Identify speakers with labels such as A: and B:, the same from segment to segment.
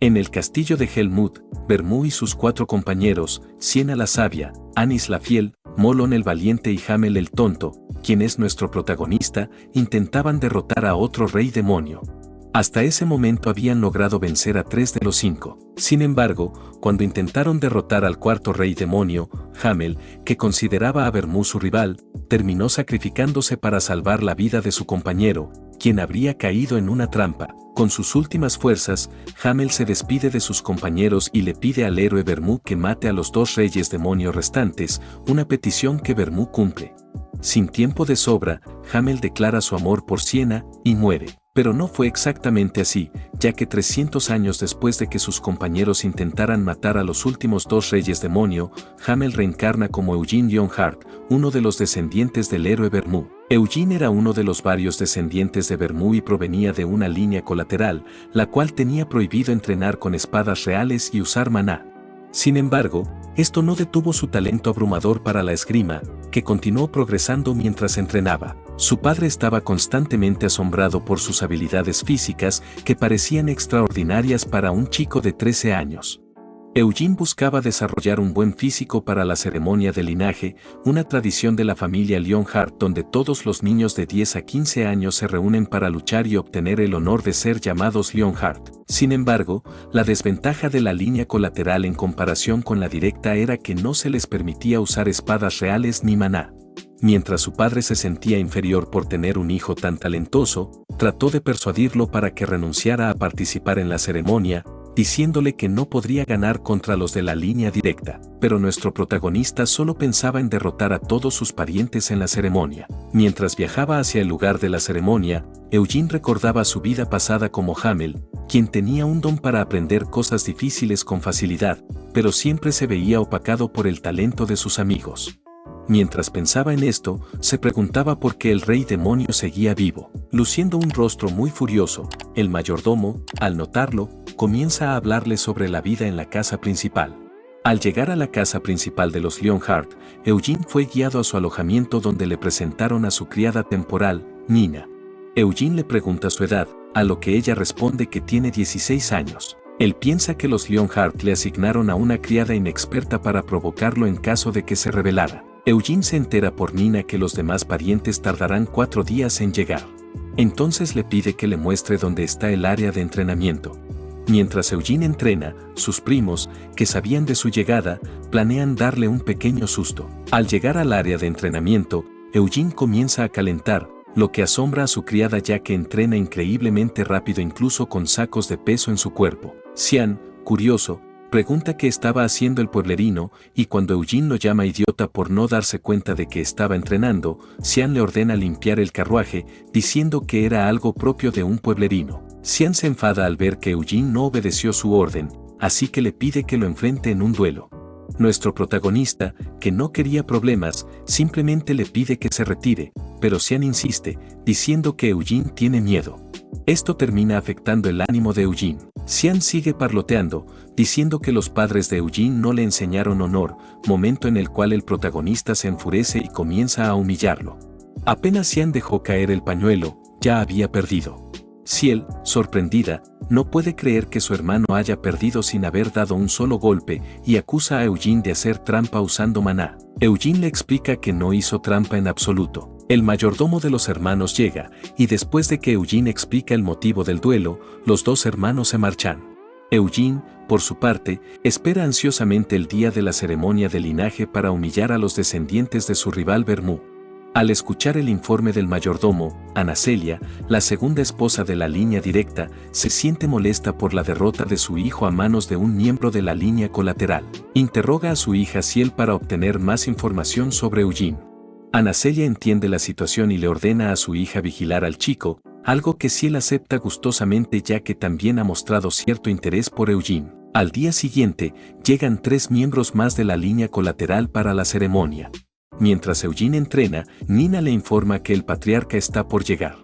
A: En el castillo de Helmut, Vermú y sus 4 compañeros, Siena la sabia, Anis la fiel, Molon el valiente y Hamel el tonto, quien es nuestro protagonista, intentaban derrotar a otro rey demonio. Hasta ese momento habían logrado vencer a 3 de los 5. Sin embargo, cuando intentaron derrotar al 4.º rey demonio, Hamel, que consideraba a Vermú su rival, terminó sacrificándose para salvar la vida de su compañero, quien habría caído en una trampa. Con sus últimas fuerzas, Hamel se despide de sus compañeros y le pide al héroe Vermú que mate a los 2 reyes demonios restantes, una petición que Vermú cumple. Sin tiempo de sobra, Hamel declara su amor por Siena y muere. Pero no fue exactamente así, ya que 300 años después de que sus compañeros intentaran matar a los últimos 2 reyes demonio, Hamel reencarna como Eugene Lionheart, uno de los descendientes del héroe Vermú. Eugene era uno de los varios descendientes de Vermú y provenía de una línea colateral, la cual tenía prohibido entrenar con espadas reales y usar maná. Sin embargo, esto no detuvo su talento abrumador para la esgrima, que continuó progresando mientras entrenaba. Su padre estaba constantemente asombrado por sus habilidades físicas que parecían extraordinarias para un chico de 13 años. Eugene buscaba desarrollar un buen físico para la ceremonia de linaje, una tradición de la familia Lionheart donde todos los niños de 10 a 15 años se reúnen para luchar y obtener el honor de ser llamados Lionheart. Sin embargo, la desventaja de la línea colateral en comparación con la directa era que no se les permitía usar espadas reales ni maná. Mientras su padre se sentía inferior por tener un hijo tan talentoso, trató de persuadirlo para que renunciara a participar en la ceremonia, diciéndole que no podría ganar contra los de la línea directa, pero nuestro protagonista solo pensaba en derrotar a todos sus parientes en la ceremonia. Mientras viajaba hacia el lugar de la ceremonia, Eugene recordaba su vida pasada como Hamel, quien tenía un don para aprender cosas difíciles con facilidad, pero siempre se veía opacado por el talento de sus amigos. Mientras pensaba en esto, se preguntaba por qué el rey demonio seguía vivo. Luciendo un rostro muy furioso, el mayordomo, al notarlo, comienza a hablarle sobre la vida en la casa principal. Al llegar a la casa principal de los Lionheart, Eugene fue guiado a su alojamiento donde le presentaron a su criada temporal, Nina. Eugene le pregunta su edad, a lo que ella responde que tiene 16 años. Él piensa que los Lionheart le asignaron a una criada inexperta para provocarlo en caso de que se rebelara. Eugene se entera por Nina que los demás parientes tardarán 4 días en llegar. Entonces le pide que le muestre dónde está el área de entrenamiento. Mientras Eugene entrena, sus primos, que sabían de su llegada, planean darle un pequeño susto. Al llegar al área de entrenamiento, Eugene comienza a calentar, lo que asombra a su criada ya que entrena increíblemente rápido incluso con sacos de peso en su cuerpo. Xian, curioso, pregunta qué estaba haciendo el pueblerino, y cuando Eugene lo llama idiota por no darse cuenta de que estaba entrenando, Xian le ordena limpiar el carruaje, diciendo que era algo propio de un pueblerino. Xian se enfada al ver que Eugene no obedeció su orden, así que le pide que lo enfrente en un duelo. Nuestro protagonista, que no quería problemas, simplemente le pide que se retire, pero Xian insiste, diciendo que Eugene tiene miedo. Esto termina afectando el ánimo de Eugene. Xian sigue parloteando, diciendo que los padres de Eugene no le enseñaron honor, momento en el cual el protagonista se enfurece y comienza a humillarlo. Apenas Xian dejó caer el pañuelo, ya había perdido. Ciel, sorprendida, no puede creer que su hermano haya perdido sin haber dado un solo golpe y acusa a Eugene de hacer trampa usando maná. Eugene le explica que no hizo trampa en absoluto. El mayordomo de los hermanos llega, y después de que Eugene explica el motivo del duelo, los 2 hermanos se marchan. Eugene, por su parte, espera ansiosamente el día de la ceremonia de linaje para humillar a los descendientes de su rival Vermú. Al escuchar el informe del mayordomo, Ana Celia, la segunda esposa de la línea directa, se siente molesta por la derrota de su hijo a manos de un miembro de la línea colateral. Interroga a su hija Ciel para obtener más información sobre Eugene. Ana Celia entiende la situación y le ordena a su hija vigilar al chico, algo que Ciel acepta gustosamente ya que también ha mostrado cierto interés por Eugene. Al día siguiente, llegan 3 miembros más de la línea colateral para la ceremonia. Mientras Eugene entrena, Nina le informa que el patriarca está por llegar.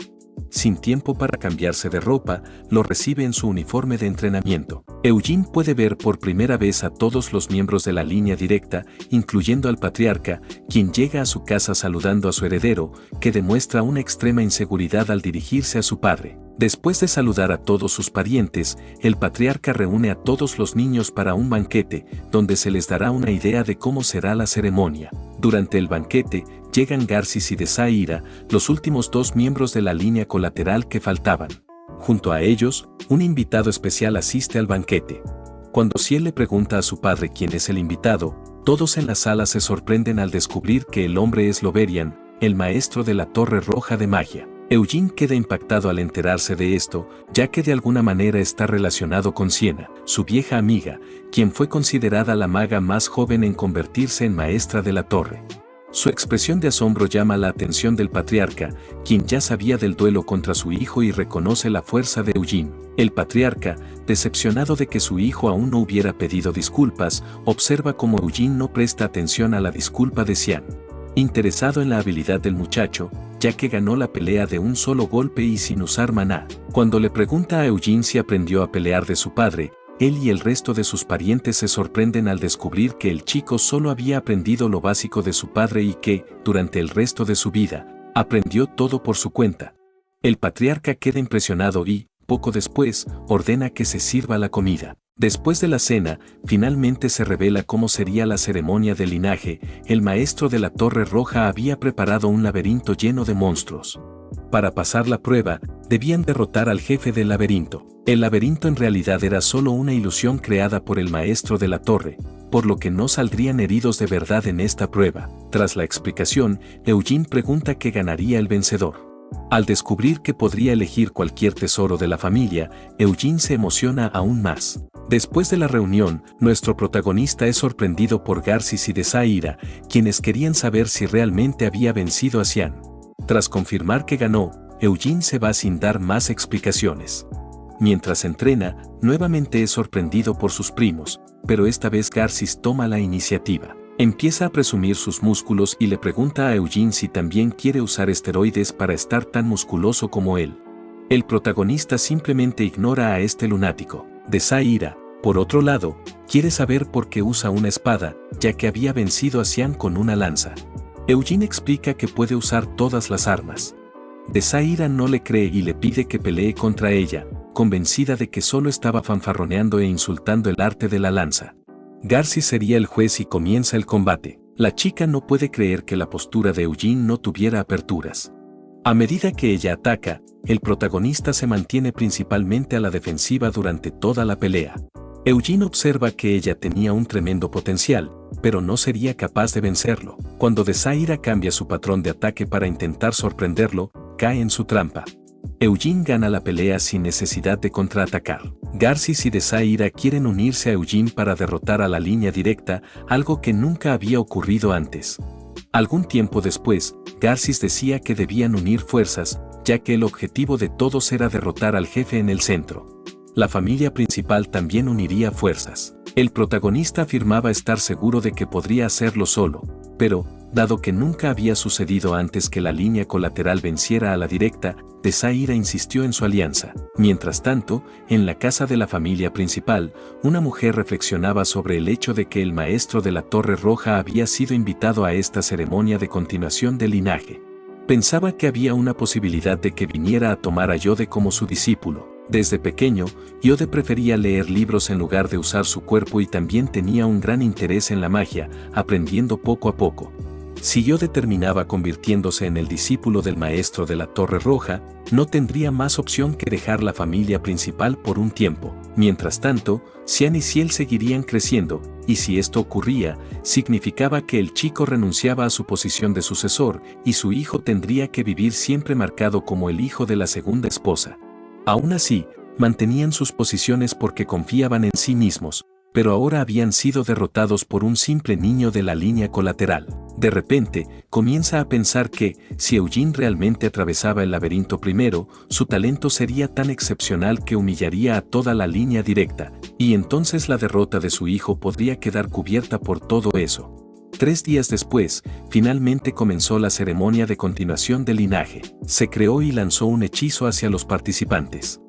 A: Sin tiempo para cambiarse de ropa, lo recibe en su uniforme de entrenamiento. Eugene puede ver por primera vez a todos los miembros de la línea directa, incluyendo al patriarca, quien llega a su casa saludando a su heredero, que demuestra una extrema inseguridad al dirigirse a su padre. Después de saludar a todos sus parientes, el patriarca reúne a todos los niños para un banquete, donde se les dará una idea de cómo será la ceremonia. Durante el banquete, llegan Garcis y Desaira, los últimos dos miembros de la línea colateral que faltaban. Junto a ellos, un invitado especial asiste al banquete. Cuando Ciel le pregunta a su padre quién es el invitado, todos en la sala se sorprenden al descubrir que el hombre es Loverian, el maestro de la Torre Roja de Magia. Eugene queda impactado al enterarse de esto, ya que de alguna manera está relacionado con Sienna, su vieja amiga, quien fue considerada la maga más joven en convertirse en maestra de la torre. Su expresión de asombro llama la atención del patriarca, quien ya sabía del duelo contra su hijo y reconoce la fuerza de Eugene. El patriarca, decepcionado de que su hijo aún no hubiera pedido disculpas, observa cómo Eugene no presta atención a la disculpa de Cian. Interesado en la habilidad del muchacho, ya que ganó la pelea de un solo golpe y sin usar maná. Cuando le pregunta a Eugene si aprendió a pelear de su padre, él y el resto de sus parientes se sorprenden al descubrir que el chico solo había aprendido lo básico de su padre y que, durante el resto de su vida, aprendió todo por su cuenta. El patriarca queda impresionado y, poco después, ordena que se sirva la comida. Después de la cena, finalmente se revela cómo sería la ceremonia de linaje. El maestro de la Torre Roja había preparado un laberinto lleno de monstruos. Para pasar la prueba, debían derrotar al jefe del laberinto. El laberinto en realidad era solo una ilusión creada por el maestro de la torre, por lo que no saldrían heridos de verdad en esta prueba. Tras la explicación, Eugene pregunta qué ganaría el vencedor. Al descubrir que podría elegir cualquier tesoro de la familia, Eugene se emociona aún más. Después de la reunión, nuestro protagonista es sorprendido por Garcis y Desaira, quienes querían saber si realmente había vencido a Cian. Tras confirmar que ganó, Eugene se va sin dar más explicaciones. Mientras entrena, nuevamente es sorprendido por sus primos, pero esta vez Garcis toma la iniciativa. Empieza a presumir sus músculos y le pregunta a Eugene si también quiere usar esteroides para estar tan musculoso como él. El protagonista simplemente ignora a este lunático. Desaira, por otro lado, quiere saber por qué usa una espada, ya que había vencido a Cian con una lanza. Eugene explica que puede usar todas las armas. Desaira no le cree y le pide que pelee contra ella, convencida de que solo estaba fanfarroneando e insultando el arte de la lanza. Garcis sería el juez y comienza el combate. La chica no puede creer que la postura de Eugene no tuviera aperturas. A medida que ella ataca, el protagonista se mantiene principalmente a la defensiva durante toda la pelea. Eugene observa que ella tenía un tremendo potencial, pero no sería capaz de vencerlo. Cuando Desaira cambia su patrón de ataque para intentar sorprenderlo, cae en su trampa. Eugene gana la pelea sin necesidad de contraatacar. Garcis y Desaira quieren unirse a Eugene para derrotar a la línea directa, algo que nunca había ocurrido antes. Algún tiempo después, Garcis decía que debían unir fuerzas, ya que el objetivo de todos era derrotar al jefe en el centro. La familia principal también uniría fuerzas. El protagonista afirmaba estar seguro de que podría hacerlo solo, pero, dado que nunca había sucedido antes que la línea colateral venciera a la directa, Desaira insistió en su alianza. Mientras tanto, en la casa de la familia principal, una mujer reflexionaba sobre el hecho de que el maestro de la Torre Roja había sido invitado a esta ceremonia de continuación del linaje. Pensaba que había una posibilidad de que viniera a tomar a Yode como su discípulo. Desde pequeño, Yode prefería leer libros en lugar de usar su cuerpo y también tenía un gran interés en la magia, aprendiendo poco a poco. Si Yode terminaba convirtiéndose en el discípulo del maestro de la Torre Roja, no tendría más opción que dejar la familia principal por un tiempo. Mientras tanto, Cian y Ciel seguirían creciendo, y si esto ocurría, significaba que el chico renunciaba a su posición de sucesor, y su hijo tendría que vivir siempre marcado como el hijo de la segunda esposa. Aún así, mantenían sus posiciones porque confiaban en sí mismos, pero ahora habían sido derrotados por un simple niño de la línea colateral. De repente, comienza a pensar que, si Eugene realmente atravesaba el laberinto primero, su talento sería tan excepcional que humillaría a toda la línea directa, y entonces la derrota de su hijo podría quedar cubierta por todo eso. 3 días después, finalmente comenzó la ceremonia de continuación del linaje. Se creó y lanzó un hechizo hacia los participantes.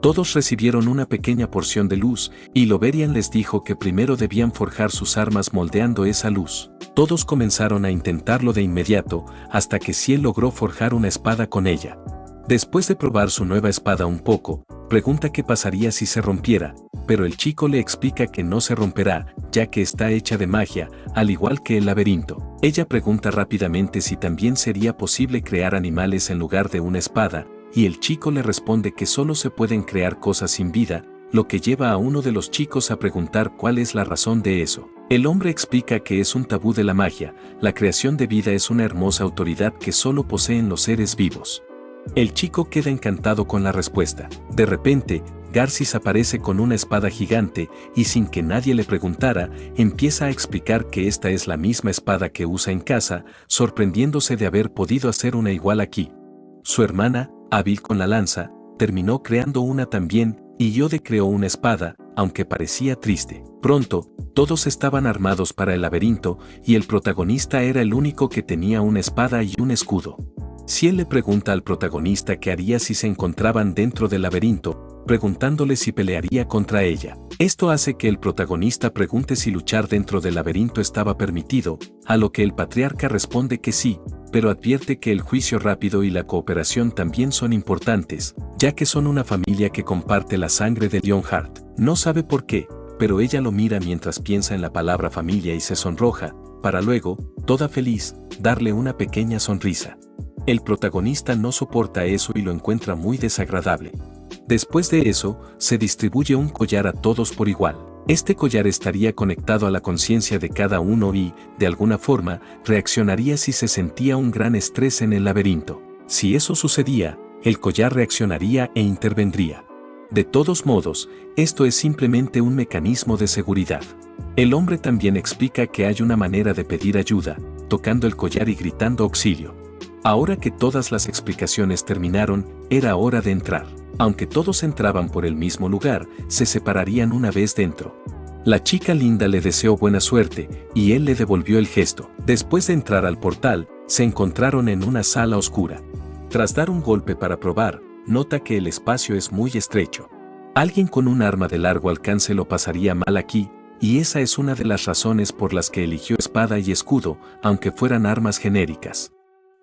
A: Todos recibieron una pequeña porción de luz, y Loverian les dijo que primero debían forjar sus armas moldeando esa luz. Todos comenzaron a intentarlo de inmediato, hasta que Ciel logró forjar una espada con ella. Después de probar su nueva espada un poco, pregunta qué pasaría si se rompiera, pero el chico le explica que no se romperá, ya que está hecha de magia, al igual que el laberinto. Ella pregunta rápidamente si también sería posible crear animales en lugar de una espada, y el chico le responde que solo se pueden crear cosas sin vida, lo que lleva a uno de los chicos a preguntar cuál es la razón de eso. El hombre explica que es un tabú de la magia, la creación de vida es una hermosa autoridad que solo poseen los seres vivos. El chico queda encantado con la respuesta. De repente, Garcis aparece con una espada gigante y sin que nadie le preguntara, empieza a explicar que esta es la misma espada que usa en casa, sorprendiéndose de haber podido hacer una igual aquí. Su hermana, hábil con la lanza, terminó creando una también, y Yode creó una espada, aunque parecía triste. Pronto, todos estaban armados para el laberinto, y el protagonista era el único que tenía una espada y un escudo. Ciel le pregunta al protagonista qué haría si se encontraban dentro del laberinto, preguntándole si pelearía contra ella. Esto hace que el protagonista pregunte si luchar dentro del laberinto estaba permitido, a lo que el patriarca responde que sí, pero advierte que el juicio rápido y la cooperación también son importantes, ya que son una familia que comparte la sangre de Leonhardt. No sabe por qué, pero ella lo mira mientras piensa en la palabra familia y se sonroja, para luego, toda feliz, darle una pequeña sonrisa. El protagonista no soporta eso y lo encuentra muy desagradable. Después de eso, se distribuye un collar a todos por igual. Este collar estaría conectado a la conciencia de cada uno y, de alguna forma, reaccionaría si se sentía un gran estrés en el laberinto. Si eso sucedía, el collar reaccionaría e intervendría. De todos modos, esto es simplemente un mecanismo de seguridad. El hombre también explica que hay una manera de pedir ayuda, tocando el collar y gritando auxilio. Ahora que todas las explicaciones terminaron, era hora de entrar. Aunque todos entraban por el mismo lugar, se separarían una vez dentro. La chica linda le deseó buena suerte, y él le devolvió el gesto. Después de entrar al portal, se encontraron en una sala oscura. Tras dar un golpe para probar, nota que el espacio es muy estrecho. Alguien con un arma de largo alcance lo pasaría mal aquí, y esa es una de las razones por las que eligió espada y escudo, aunque fueran armas genéricas.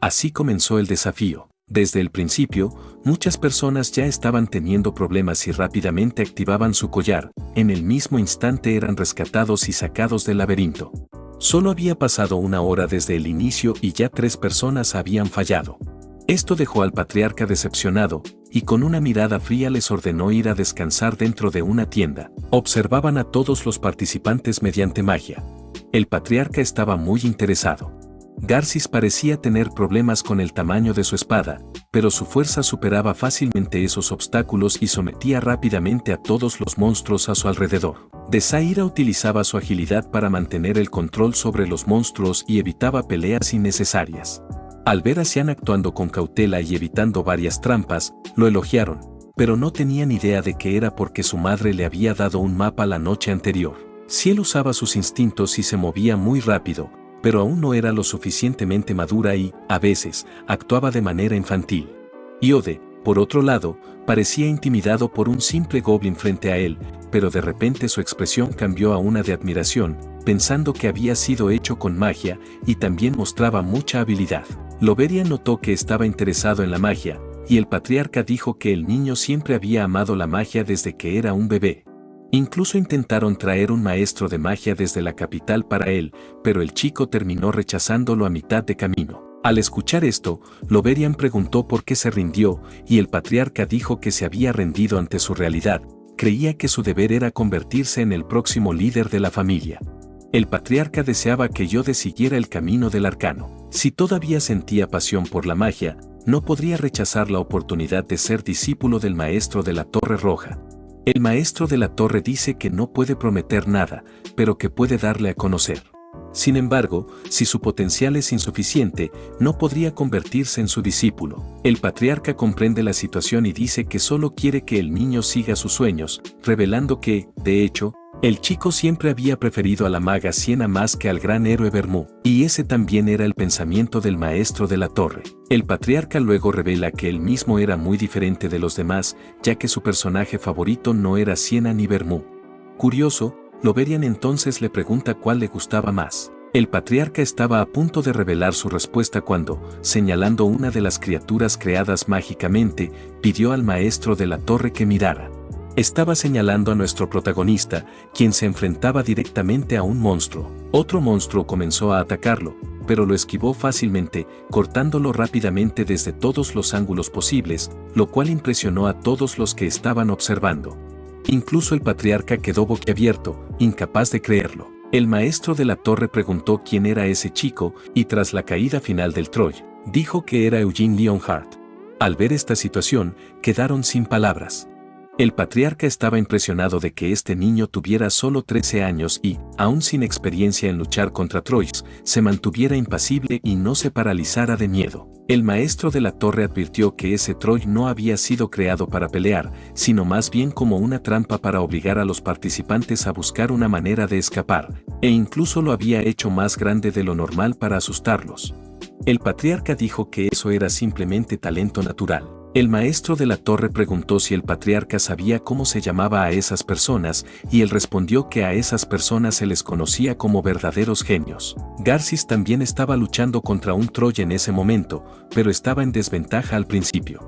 A: Así comenzó el desafío. Desde el principio, muchas personas ya estaban teniendo problemas y rápidamente activaban su collar, en el mismo instante eran rescatados y sacados del laberinto. Solo había pasado una hora desde el inicio y ya 3 personas habían fallado. Esto dejó al patriarca decepcionado, y con una mirada fría les ordenó ir a descansar dentro de una tienda. Observaban a todos los participantes mediante magia. El patriarca estaba muy interesado. Garcis parecía tener problemas con el tamaño de su espada, pero su fuerza superaba fácilmente esos obstáculos y sometía rápidamente a todos los monstruos a su alrededor. Desaira utilizaba su agilidad para mantener el control sobre los monstruos y evitaba peleas innecesarias. Al ver a Xian actuando con cautela y evitando varias trampas, lo elogiaron, pero no tenían idea de que era porque su madre le había dado un mapa la noche anterior. Ciel usaba sus instintos y se movía muy rápido, pero aún no era lo suficientemente madura y, a veces, actuaba de manera infantil. Yode, por otro lado, parecía intimidado por un simple goblin frente a él, pero de repente su expresión cambió a una de admiración, pensando que había sido hecho con magia y también mostraba mucha habilidad. Loverian notó que estaba interesado en la magia, y el patriarca dijo que el niño siempre había amado la magia desde que era un bebé. Incluso intentaron traer un maestro de magia desde la capital para él, pero el chico terminó rechazándolo a mitad de camino. Al escuchar esto, Loverian preguntó por qué se rindió, y el patriarca dijo que se había rendido ante su realidad, creía que su deber era convertirse en el próximo líder de la familia. El patriarca deseaba que Yode siguiera el camino del arcano. Si todavía sentía pasión por la magia, no podría rechazar la oportunidad de ser discípulo del maestro de la Torre Roja. El maestro de la torre dice que no puede prometer nada, pero que puede darle a conocer. Sin embargo, si su potencial es insuficiente, no podría convertirse en su discípulo. El patriarca comprende la situación y dice que solo quiere que el niño siga sus sueños, revelando que, de hecho, El chico siempre había preferido a la maga Siena más que al gran héroe Bermú, y ese también era el pensamiento del maestro de la torre. El patriarca luego revela que él mismo era muy diferente de los demás, ya que su personaje favorito no era Siena ni Bermú. Curioso, Loverian entonces le pregunta cuál le gustaba más. El patriarca estaba a punto de revelar su respuesta cuando, señalando una de las criaturas creadas mágicamente, pidió al maestro de la torre que mirara. Estaba señalando a nuestro protagonista, quien se enfrentaba directamente a un monstruo. Otro monstruo comenzó a atacarlo, pero lo esquivó fácilmente, cortándolo rápidamente desde todos los ángulos posibles, lo cual impresionó a todos los que estaban observando. Incluso el patriarca quedó boquiabierto, incapaz de creerlo. El maestro de la torre preguntó quién era ese chico, y tras la caída final del Troy, dijo que era Eugene Leonhardt. Al ver esta situación, quedaron sin palabras. El patriarca estaba impresionado de que este niño tuviera solo 13 años y, aún sin experiencia en luchar contra Troyes, se mantuviera impasible y no se paralizara de miedo. El maestro de la torre advirtió que ese Troy no había sido creado para pelear, sino más bien como una trampa para obligar a los participantes a buscar una manera de escapar, e incluso lo había hecho más grande de lo normal para asustarlos. El patriarca dijo que eso era simplemente talento natural. El maestro de la torre preguntó si el patriarca sabía cómo se llamaba a esas personas, y él respondió que a esas personas se les conocía como verdaderos genios. Garcis también estaba luchando contra un Troy en ese momento, pero estaba en desventaja al principio.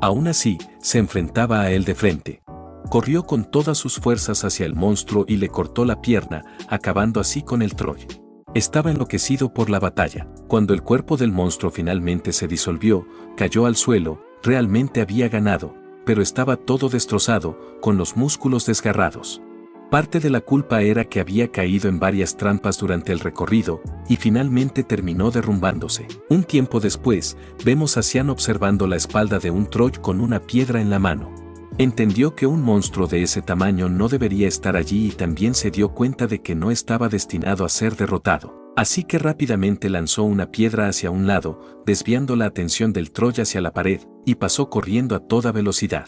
A: Aún así, se enfrentaba a él de frente. Corrió con todas sus fuerzas hacia el monstruo y le cortó la pierna, acabando así con el Troy. Estaba enloquecido por la batalla. Cuando el cuerpo del monstruo finalmente se disolvió, cayó al suelo. Realmente había ganado, pero estaba todo destrozado, con los músculos desgarrados. Parte de la culpa era que había caído en varias trampas durante el recorrido, y finalmente terminó derrumbándose. Un tiempo después, vemos a Sian observando la espalda de un Troy con una piedra en la mano. Entendió que un monstruo de ese tamaño no debería estar allí y también se dio cuenta de que no estaba destinado a ser derrotado. Así que rápidamente lanzó una piedra hacia un lado, desviando la atención del Troy hacia la pared, y pasó corriendo a toda velocidad.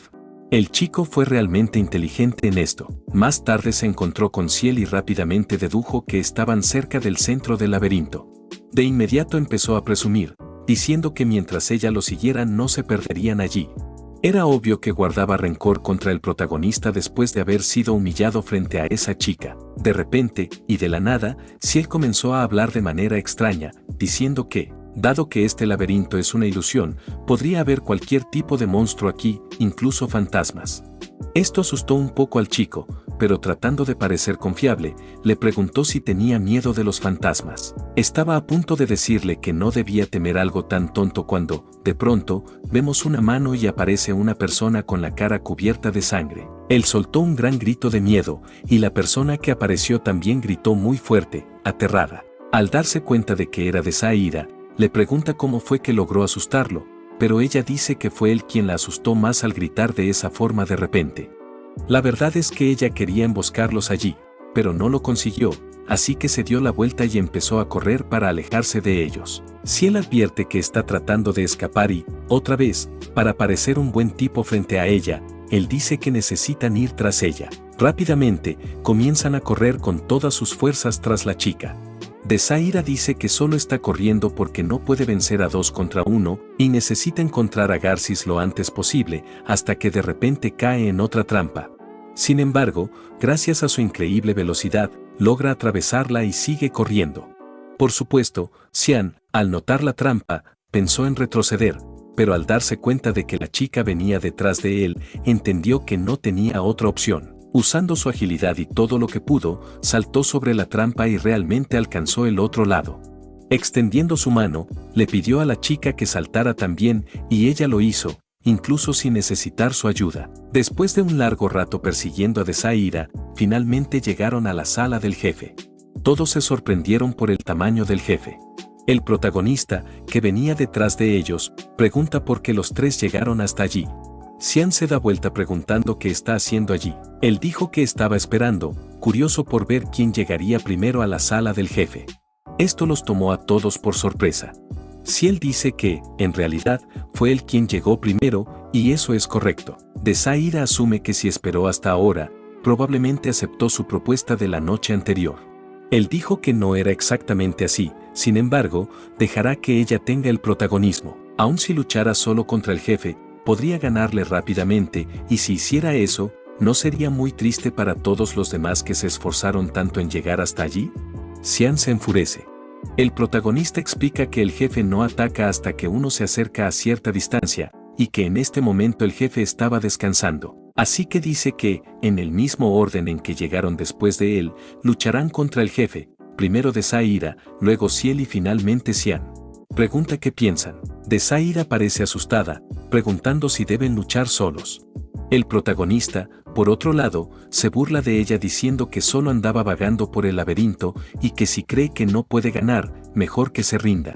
A: El chico fue realmente inteligente en esto. Más tarde se encontró con Ciel y rápidamente dedujo que estaban cerca del centro del laberinto. De inmediato empezó a presumir, diciendo que mientras ella lo siguiera no se perderían allí. Era obvio que guardaba rencor contra el protagonista después de haber sido humillado frente a esa chica. De repente, y de la nada, Ciel comenzó a hablar de manera extraña, diciendo que, dado que este laberinto es una ilusión, podría haber cualquier tipo de monstruo aquí, incluso fantasmas. Esto asustó un poco al chico, pero tratando de parecer confiable, le preguntó si tenía miedo de los fantasmas. Estaba a punto de decirle que no debía temer algo tan tonto cuando, de pronto, vemos una mano y aparece una persona con la cara cubierta de sangre. Él soltó un gran grito de miedo, y la persona que apareció también gritó muy fuerte, aterrada. Al darse cuenta de que era de Zaira, le pregunta cómo fue que logró asustarlo, pero ella dice que fue él quien la asustó más al gritar de esa forma de repente. La verdad es que ella quería emboscarlos allí, pero no lo consiguió, así que se dio la vuelta y empezó a correr para alejarse de ellos. Ciel advierte que está tratando de escapar y, otra vez, para parecer un buen tipo frente a ella, él dice que necesitan ir tras ella. Rápidamente, comienzan a correr con todas sus fuerzas tras la chica. De Zaira dice que solo está corriendo porque no puede vencer a 2 contra 1 y necesita encontrar a Garcis lo antes posible, hasta que de repente cae en otra trampa. Sin embargo, gracias a su increíble velocidad, logra atravesarla y sigue corriendo. Por supuesto, Xian, al notar la trampa, pensó en retroceder, pero al darse cuenta de que la chica venía detrás de él, entendió que no tenía otra opción. Usando su agilidad y todo lo que pudo, saltó sobre la trampa y realmente alcanzó el otro lado. Extendiendo su mano, le pidió a la chica que saltara también, y ella lo hizo, incluso sin necesitar su ayuda. Después de un largo rato persiguiendo a de Zaira, finalmente llegaron a la sala del jefe. Todos se sorprendieron por el tamaño del jefe. El protagonista, que venía detrás de ellos, pregunta por qué los 3 llegaron hasta allí. Xian se da vuelta preguntando qué está haciendo allí. Él dijo que estaba esperando, curioso por ver quién llegaría primero a la sala del jefe. Esto los tomó a todos por sorpresa. Ciel dice que, en realidad, fue él quien llegó primero, y eso es correcto. De Zaira asume que si esperó hasta ahora, probablemente aceptó su propuesta de la noche anterior. Él dijo que no era exactamente así, sin embargo, dejará que ella tenga el protagonismo. Aun si luchara solo contra el jefe, podría ganarle rápidamente, y si hiciera eso, ¿no sería muy triste para todos los demás que se esforzaron tanto en llegar hasta allí? Xian se enfurece. El protagonista explica que el jefe no ataca hasta que uno se acerca a cierta distancia, y que en este momento el jefe estaba descansando. Así que dice que, en el mismo orden en que llegaron después de él, lucharán contra el jefe, primero Desaira, luego Ciel y finalmente Xian. Pregunta qué piensan. Desaira parece asustada, preguntando si deben luchar solos. El protagonista, por otro lado, se burla de ella diciendo que solo andaba vagando por el laberinto y que si cree que no puede ganar, mejor que se rinda.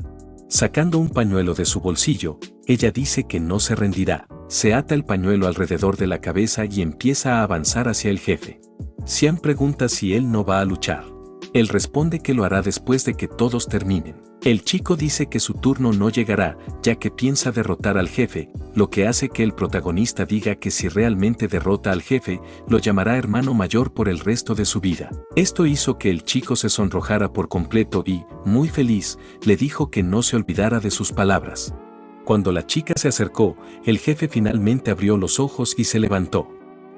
A: Sacando un pañuelo de su bolsillo, ella dice que no se rendirá. Se ata el pañuelo alrededor de la cabeza y empieza a avanzar hacia el jefe. Xian pregunta si él no va a luchar. Él responde que lo hará después de que todos terminen. El chico dice que su turno no llegará, ya que piensa derrotar al jefe, lo que hace que el protagonista diga que si realmente derrota al jefe, lo llamará hermano mayor por el resto de su vida. Esto hizo que el chico se sonrojara por completo y, muy feliz, le dijo que no se olvidara de sus palabras. Cuando la chica se acercó, el jefe finalmente abrió los ojos y se levantó.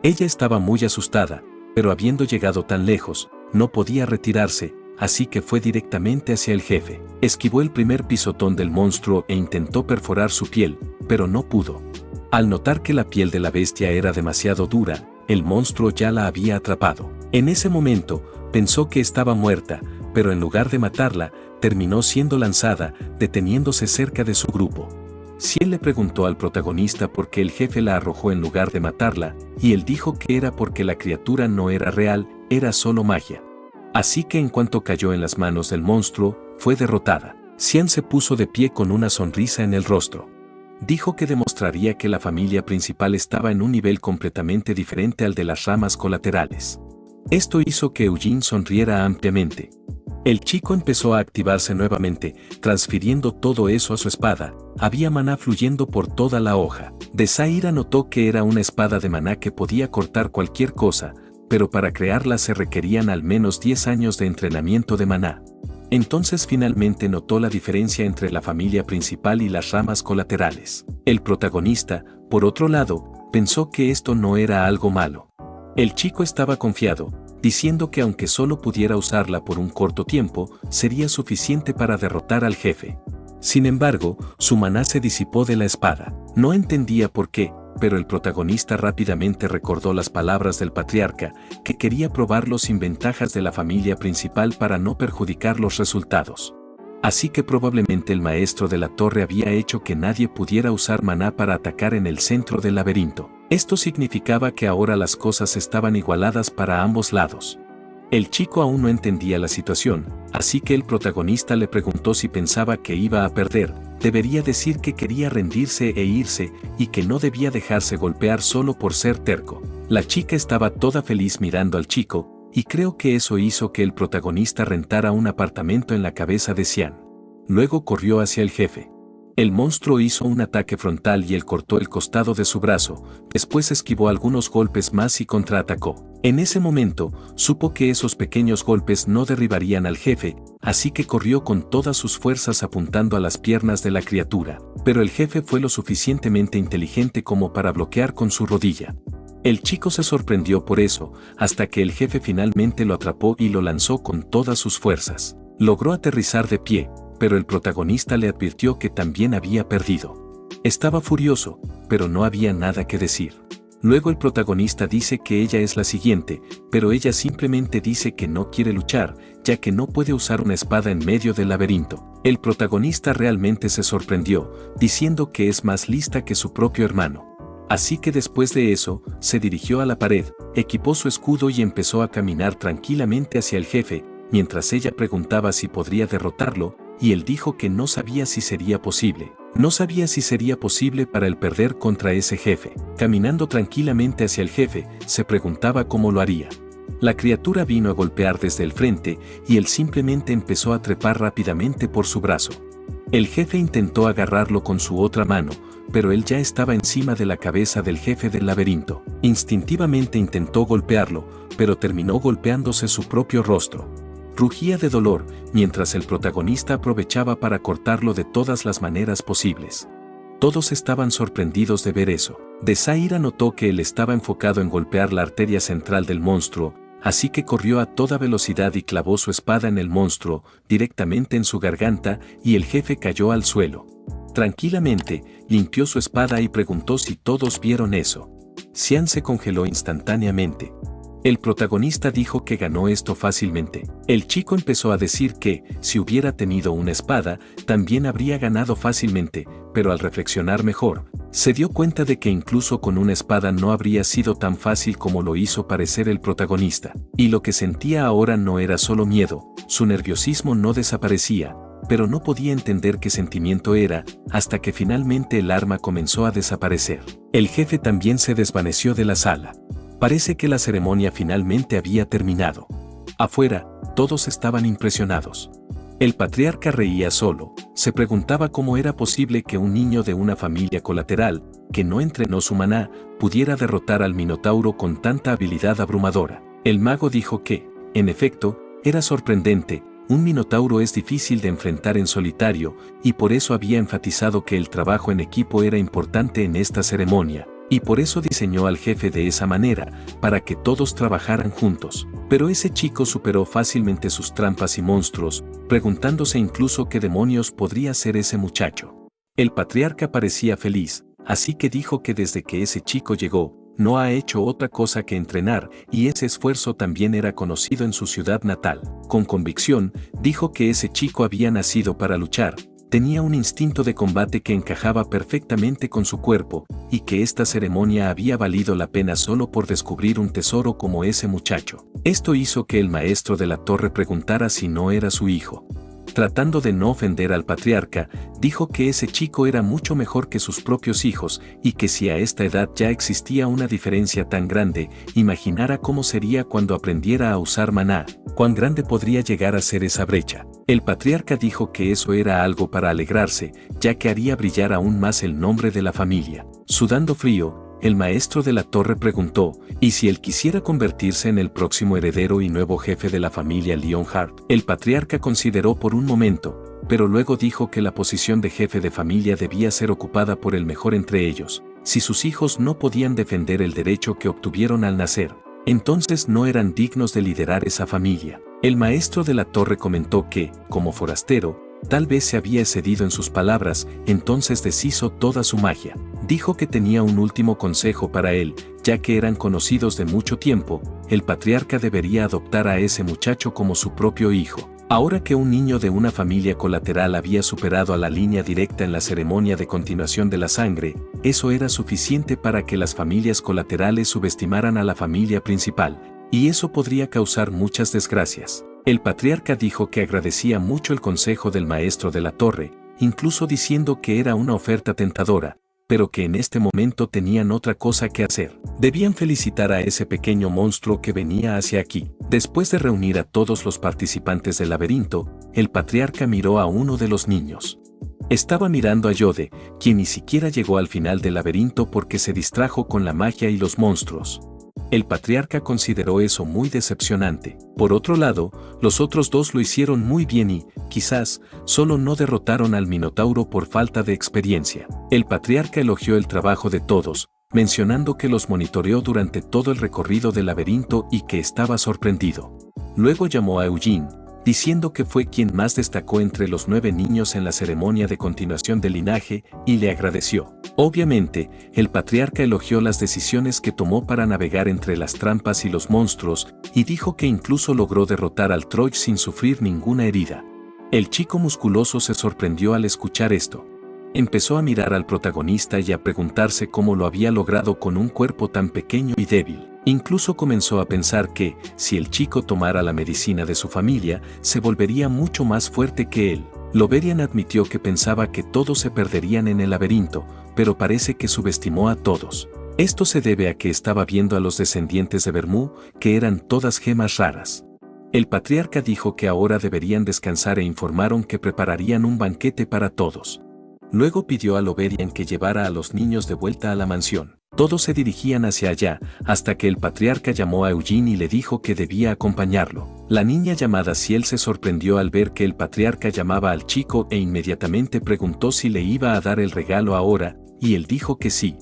A: Ella estaba muy asustada, pero habiendo llegado tan lejos, no podía retirarse, así que fue directamente hacia el jefe. Esquivó el primer pisotón del monstruo e intentó perforar su piel, pero no pudo. Al notar que la piel de la bestia era demasiado dura, el monstruo ya la había atrapado. En ese momento, pensó que estaba muerta, pero en lugar de matarla, terminó siendo lanzada, deteniéndose cerca de su grupo. Ciel le preguntó al protagonista por qué el jefe la arrojó en lugar de matarla, y él dijo que era porque la criatura no era real, era solo magia. Así que en cuanto cayó en las manos del monstruo, fue derrotada. Xian se puso de pie con una sonrisa en el rostro. Dijo que demostraría que la familia principal estaba en un nivel completamente diferente al de las ramas colaterales. Esto hizo que Eugene sonriera ampliamente. El chico empezó a activarse nuevamente, transfiriendo todo eso a su espada. Había maná fluyendo por toda la hoja. Desaira notó que era una espada de maná que podía cortar cualquier cosa, pero para crearla se requerían al menos 10 años de entrenamiento de maná. Entonces finalmente notó la diferencia entre la familia principal y las ramas colaterales. El protagonista, por otro lado, pensó que esto no era algo malo. El chico estaba confiado, diciendo que aunque solo pudiera usarla por un corto tiempo, sería suficiente para derrotar al jefe. Sin embargo, su maná se disipó de la espada. No entendía por qué, pero el protagonista rápidamente recordó las palabras del patriarca, que quería probarlo sin ventajas de la familia principal para no perjudicar los resultados. Así que probablemente el maestro de la torre había hecho que nadie pudiera usar maná para atacar en el centro del laberinto. Esto significaba que ahora las cosas estaban igualadas para ambos lados. El chico aún no entendía la situación, así que el protagonista le preguntó si pensaba que iba a perder. Debería decir que quería rendirse e irse, y que no debía dejarse golpear solo por ser terco. La chica estaba toda feliz mirando al chico, y creo que eso hizo que el protagonista rentara un apartamento en la cabeza de Xian. Luego corrió hacia el jefe. El monstruo hizo un ataque frontal y él cortó el costado de su brazo, después esquivó algunos golpes más y contraatacó. En ese momento, supo que esos pequeños golpes no derribarían al jefe, así que corrió con todas sus fuerzas apuntando a las piernas de la criatura, pero el jefe fue lo suficientemente inteligente como para bloquear con su rodilla. El chico se sorprendió por eso, hasta que el jefe finalmente lo atrapó y lo lanzó con todas sus fuerzas. Logró aterrizar de pie, pero el protagonista le advirtió que también había perdido. Estaba furioso, pero no había nada que decir. Luego el protagonista dice que ella es la siguiente, pero ella simplemente dice que no quiere luchar, ya que no puede usar una espada en medio del laberinto. El protagonista realmente se sorprendió, diciendo que es más lista que su propio hermano. Así que después de eso, se dirigió a la pared, equipó su escudo y empezó a caminar tranquilamente hacia el jefe, mientras ella preguntaba si podría derrotarlo, y él dijo que no sabía si sería posible. No sabía si sería posible para él perder contra ese jefe. Caminando tranquilamente hacia el jefe, se preguntaba cómo lo haría. La criatura vino a golpear desde el frente, y él simplemente empezó a trepar rápidamente por su brazo. El jefe intentó agarrarlo con su otra mano, pero él ya estaba encima de la cabeza del jefe del laberinto. Instintivamente intentó golpearlo, pero terminó golpeándose su propio rostro. Rugía de dolor, mientras el protagonista aprovechaba para cortarlo de todas las maneras posibles. Todos estaban sorprendidos de ver eso. Desaira notó que él estaba enfocado en golpear la arteria central del monstruo, así que corrió a toda velocidad y clavó su espada en el monstruo, directamente en su garganta, y el jefe cayó al suelo. Tranquilamente, limpió su espada y preguntó si todos vieron eso. Xian se congeló instantáneamente. El protagonista dijo que ganó esto fácilmente. El chico empezó a decir que, si hubiera tenido una espada, también habría ganado fácilmente, pero al reflexionar mejor, se dio cuenta de que incluso con una espada no habría sido tan fácil como lo hizo parecer el protagonista. Y lo que sentía ahora no era solo miedo, su nerviosismo no desaparecía, pero no podía entender qué sentimiento era, hasta que finalmente el arma comenzó a desaparecer. El jefe también se desvaneció de la sala. Parece que la ceremonia finalmente había terminado. Afuera, todos estaban impresionados. El patriarca reía solo, se preguntaba cómo era posible que un niño de una familia colateral, que no entrenó su maná, pudiera derrotar al Minotauro con tanta habilidad abrumadora. El mago dijo que, en efecto, era sorprendente, un Minotauro es difícil de enfrentar en solitario, y por eso había enfatizado que el trabajo en equipo era importante en esta ceremonia. Y por eso diseñó al jefe de esa manera, para que todos trabajaran juntos. Pero ese chico superó fácilmente sus trampas y monstruos, preguntándose incluso qué demonios podría ser ese muchacho. El patriarca parecía feliz, así que dijo que desde que ese chico llegó, no ha hecho otra cosa que entrenar, y ese esfuerzo también era conocido en su ciudad natal. Con convicción, dijo que ese chico había nacido para luchar. Tenía un instinto de combate que encajaba perfectamente con su cuerpo, y que esta ceremonia había valido la pena solo por descubrir un tesoro como ese muchacho. Esto hizo que el maestro de la torre preguntara si no era su hijo. Tratando de no ofender al patriarca, dijo que ese chico era mucho mejor que sus propios hijos, y que si a esta edad ya existía una diferencia tan grande, imaginara cómo sería cuando aprendiera a usar maná, cuán grande podría llegar a ser esa brecha. El patriarca dijo que eso era algo para alegrarse, ya que haría brillar aún más el nombre de la familia. Sudando frío, el maestro de la torre preguntó, ¿y si él quisiera convertirse en el próximo heredero y nuevo jefe de la familia Leonhardt? El patriarca consideró por un momento, pero luego dijo que la posición de jefe de familia debía ser ocupada por el mejor entre ellos. Si sus hijos no podían defender el derecho que obtuvieron al nacer, entonces no eran dignos de liderar esa familia. El maestro de la torre comentó que, como forastero, tal vez se había excedido en sus palabras, entonces deshizo toda su magia. Dijo que tenía un último consejo para él, ya que eran conocidos de mucho tiempo, el patriarca debería adoptar a ese muchacho como su propio hijo. Ahora que un niño de una familia colateral había superado a la línea directa en la ceremonia de continuación de la sangre, eso era suficiente para que las familias colaterales subestimaran a la familia principal, y eso podría causar muchas desgracias. El patriarca dijo que agradecía mucho el consejo del maestro de la torre, incluso diciendo que era una oferta tentadora, pero que en este momento tenían otra cosa que hacer. Debían felicitar a ese pequeño monstruo que venía hacia aquí. Después de reunir a todos los participantes del laberinto, el patriarca miró a uno de los niños. Estaba mirando a Yode, quien ni siquiera llegó al final del laberinto porque se distrajo con la magia y los monstruos. El patriarca consideró eso muy decepcionante. Por otro lado, los otros dos lo hicieron muy bien y, quizás, solo no derrotaron al Minotauro por falta de experiencia. El patriarca elogió el trabajo de todos, mencionando que los monitoreó durante todo el recorrido del laberinto y que estaba sorprendido. Luego llamó a Eugene, diciendo que fue quien más destacó entre los 9 niños en la ceremonia de continuación del linaje, y le agradeció. Obviamente, el patriarca elogió las decisiones que tomó para navegar entre las trampas y los monstruos, y dijo que incluso logró derrotar al Troll sin sufrir ninguna herida. El chico musculoso se sorprendió al escuchar esto. Empezó a mirar al protagonista y a preguntarse cómo lo había logrado con un cuerpo tan pequeño y débil. Incluso comenzó a pensar que, si el chico tomara la medicina de su familia, se volvería mucho más fuerte que él. Loverian admitió que pensaba que todos se perderían en el laberinto, pero parece que subestimó a todos. Esto se debe a que estaba viendo a los descendientes de Vermú, que eran todas gemas raras. El patriarca dijo que ahora deberían descansar e informaron que prepararían un banquete para todos. Luego pidió a Loverian que llevara a los niños de vuelta a la mansión. Todos se dirigían hacia allá, hasta que el patriarca llamó a Eugene y le dijo que debía acompañarlo. La niña llamada Ciel se sorprendió al ver que el patriarca llamaba al chico e inmediatamente preguntó si le iba a dar el regalo ahora, y él dijo que sí.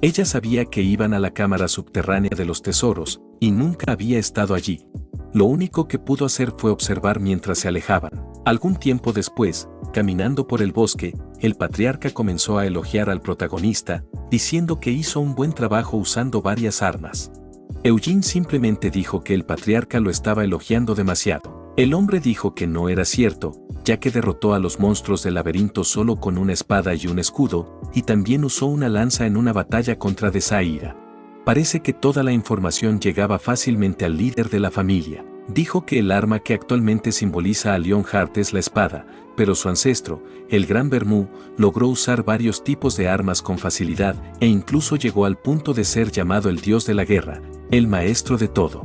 A: Ella sabía que iban a la cámara subterránea de los tesoros, y nunca había estado allí. Lo único que pudo hacer fue observar mientras se alejaban. Algún tiempo después, caminando por el bosque, el patriarca comenzó a elogiar al protagonista, diciendo que hizo un buen trabajo usando varias armas. Eugene simplemente dijo que el patriarca lo estaba elogiando demasiado. El hombre dijo que no era cierto, ya que derrotó a los monstruos del laberinto solo con una espada y un escudo, y también usó una lanza en una batalla contra Desaira. Parece que toda la información llegaba fácilmente al líder de la familia. Dijo que el arma que actualmente simboliza a Leonhardt es la espada, pero su ancestro, el Gran Vermú, logró usar varios tipos de armas con facilidad e incluso llegó al punto de ser llamado el dios de la guerra, el maestro de todo.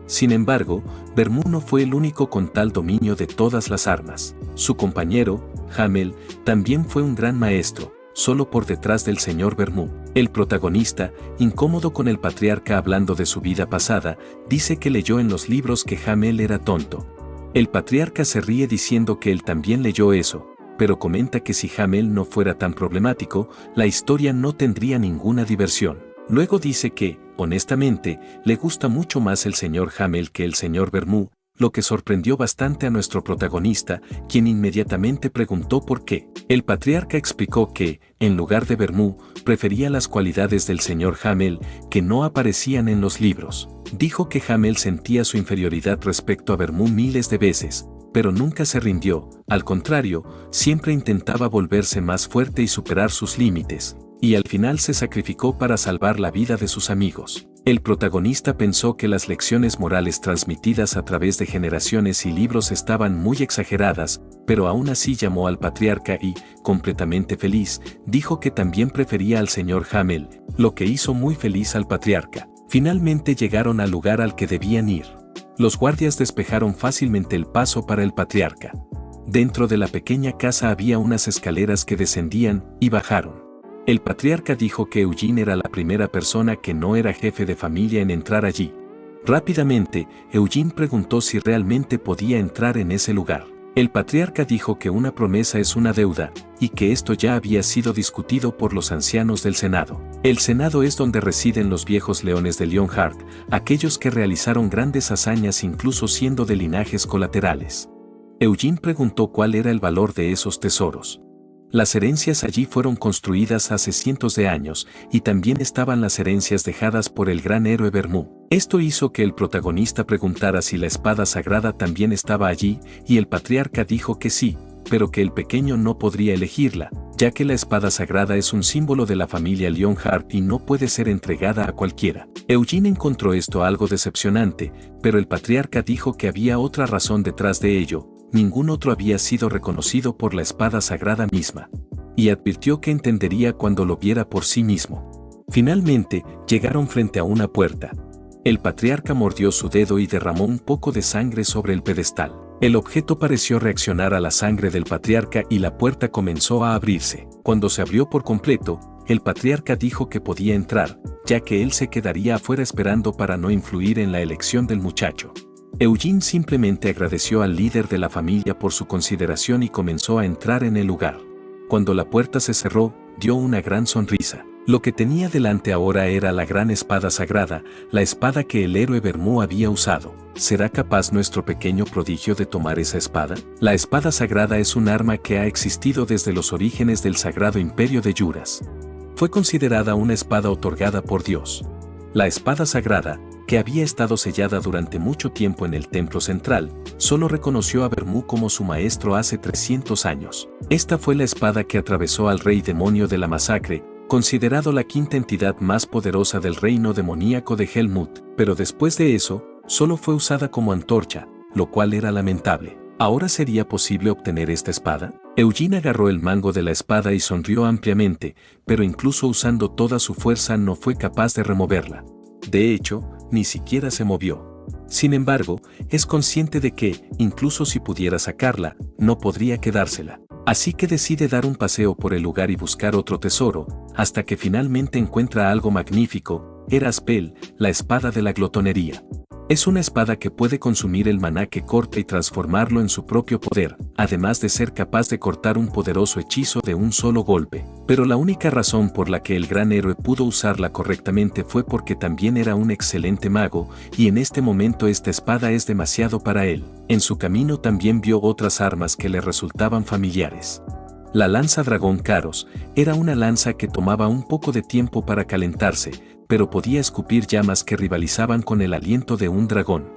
A: Sin embargo, Vermú no fue el único con tal dominio de todas las armas. Su compañero, Hamel, también fue un gran maestro, solo por detrás del señor Vermú. El protagonista, incómodo con el patriarca hablando de su vida pasada, dice que leyó en los libros que Hamel era tonto. El patriarca se ríe diciendo que él también leyó eso, pero comenta que si Hamel no fuera tan problemático, la historia no tendría ninguna diversión. Luego dice que, honestamente, le gusta mucho más el señor Hamel que el señor Vermú, lo que sorprendió bastante a nuestro protagonista, quien inmediatamente preguntó por qué. El patriarca explicó que, en lugar de Vermú, prefería las cualidades del señor Hamel, que no aparecían en los libros. Dijo que Hamel sentía su inferioridad respecto a Vermú miles de veces, pero nunca se rindió, al contrario, siempre intentaba volverse más fuerte y superar sus límites, y al final se sacrificó para salvar la vida de sus amigos. El protagonista pensó que las lecciones morales transmitidas a través de generaciones y libros estaban muy exageradas, pero aún así llamó al patriarca y, completamente feliz, dijo que también prefería al señor Hamel, lo que hizo muy feliz al patriarca. Finalmente llegaron al lugar al que debían ir. Los guardias despejaron fácilmente el paso para el patriarca. Dentro de la pequeña casa había unas escaleras que descendían y bajaron. El patriarca dijo que Eugene era la primera persona que no era jefe de familia en entrar allí. Rápidamente, Eugene preguntó si realmente podía entrar en ese lugar. El patriarca dijo que una promesa es una deuda, y que esto ya había sido discutido por los ancianos del Senado. El Senado es donde residen los viejos leones de Leonhardt, aquellos que realizaron grandes hazañas incluso siendo de linajes colaterales. Eugene preguntó cuál era el valor de esos tesoros. Las herencias allí fueron construidas hace cientos de años, y también estaban las herencias dejadas por el gran héroe Vermú. Esto hizo que el protagonista preguntara si la espada sagrada también estaba allí, y el patriarca dijo que sí, pero que el pequeño no podría elegirla, ya que la espada sagrada es un símbolo de la familia Leonhardt y no puede ser entregada a cualquiera. Eugene encontró esto algo decepcionante, pero el patriarca dijo que había otra razón detrás de ello. Ningún otro había sido reconocido por la espada sagrada misma, y advirtió que entendería cuando lo viera por sí mismo. Finalmente, llegaron frente a una puerta. El patriarca mordió su dedo y derramó un poco de sangre sobre el pedestal. El objeto pareció reaccionar a la sangre del patriarca y la puerta comenzó a abrirse. Cuando se abrió por completo, el patriarca dijo que podía entrar, ya que él se quedaría afuera esperando para no influir en la elección del muchacho. Eugene simplemente agradeció al líder de la familia por su consideración y comenzó a entrar en el lugar. Cuando la puerta se cerró, dio una gran sonrisa. Lo que tenía delante ahora era la gran espada sagrada, la espada que el héroe Vermú había usado. ¿Será capaz nuestro pequeño prodigio de tomar esa espada? La espada sagrada es un arma que ha existido desde los orígenes del Sagrado Imperio de Juras. Fue considerada una espada otorgada por Dios. La espada sagrada, que había estado sellada durante mucho tiempo en el templo central, solo reconoció a Vermú como su maestro hace 300 años. Esta fue la espada que atravesó al rey demonio de la masacre, considerado la quinta entidad más poderosa del reino demoníaco de Helmut, pero después de eso, solo fue usada como antorcha, lo cual era lamentable. ¿Ahora sería posible obtener esta espada? Eugene agarró el mango de la espada y sonrió ampliamente, pero incluso usando toda su fuerza no fue capaz de removerla. De hecho, ni siquiera se movió. Sin embargo, es consciente de que, incluso si pudiera sacarla, no podría quedársela. Así que decide dar un paseo por el lugar y buscar otro tesoro, hasta que finalmente encuentra algo magnífico, Eraspel, la espada de la glotonería. Es una espada que puede consumir el maná que corta y transformarlo en su propio poder, además de ser capaz de cortar un poderoso hechizo de un solo golpe. Pero la única razón por la que el gran héroe pudo usarla correctamente fue porque también era un excelente mago, y en este momento esta espada es demasiado para él. En su camino también vio otras armas que le resultaban familiares. La lanza dragón Karos era una lanza que tomaba un poco de tiempo para calentarse, pero podía escupir llamas que rivalizaban con el aliento de un dragón.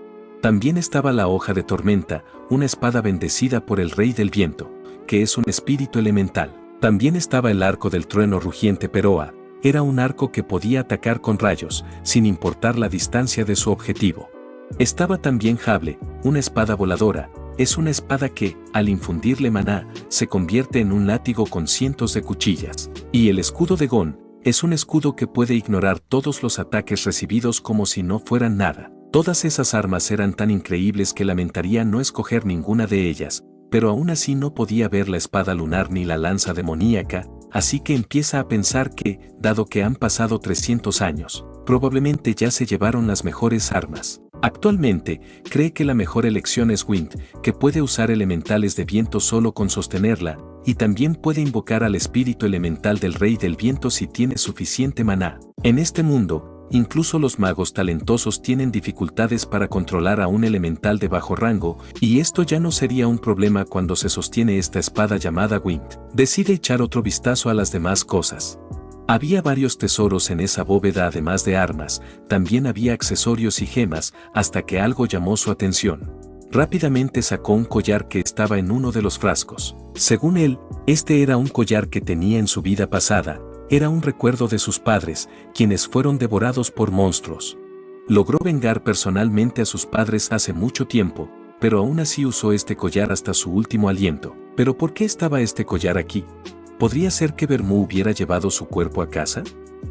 A: También estaba la hoja de tormenta, una espada bendecida por el rey del viento, que es un espíritu elemental. También estaba el arco del trueno rugiente Peroa, era un arco que podía atacar con rayos, sin importar la distancia de su objetivo. Estaba también Jable, una espada voladora, es una espada que, al infundirle maná, se convierte en un látigo con cientos de cuchillas. Y el escudo de Gon, es un escudo que puede ignorar todos los ataques recibidos como si no fueran nada. Todas esas armas eran tan increíbles que lamentaría no escoger ninguna de ellas, pero aún así no podía ver la espada lunar ni la lanza demoníaca, así que empieza a pensar que, dado que han pasado 300 años, probablemente ya se llevaron las mejores armas. Actualmente, cree que la mejor elección es Wind, que puede usar elementales de viento solo con sostenerla, y también puede invocar al espíritu elemental del rey del viento si tiene suficiente maná. En este mundo, incluso los magos talentosos tienen dificultades para controlar a un elemental de bajo rango, y esto ya no sería un problema cuando se sostiene esta espada llamada Wind. Decide echar otro vistazo a las demás cosas. Había varios tesoros en esa bóveda además de armas, también había accesorios y gemas, hasta que algo llamó su atención. Rápidamente sacó un collar que estaba en uno de los frascos. Según él, este era un collar que tenía en su vida pasada, era un recuerdo de sus padres, quienes fueron devorados por monstruos. Logró vengar personalmente a sus padres hace mucho tiempo, pero aún así usó este collar hasta su último aliento. ¿Pero por qué estaba este collar aquí? ¿Podría ser que Vermú hubiera llevado su cuerpo a casa?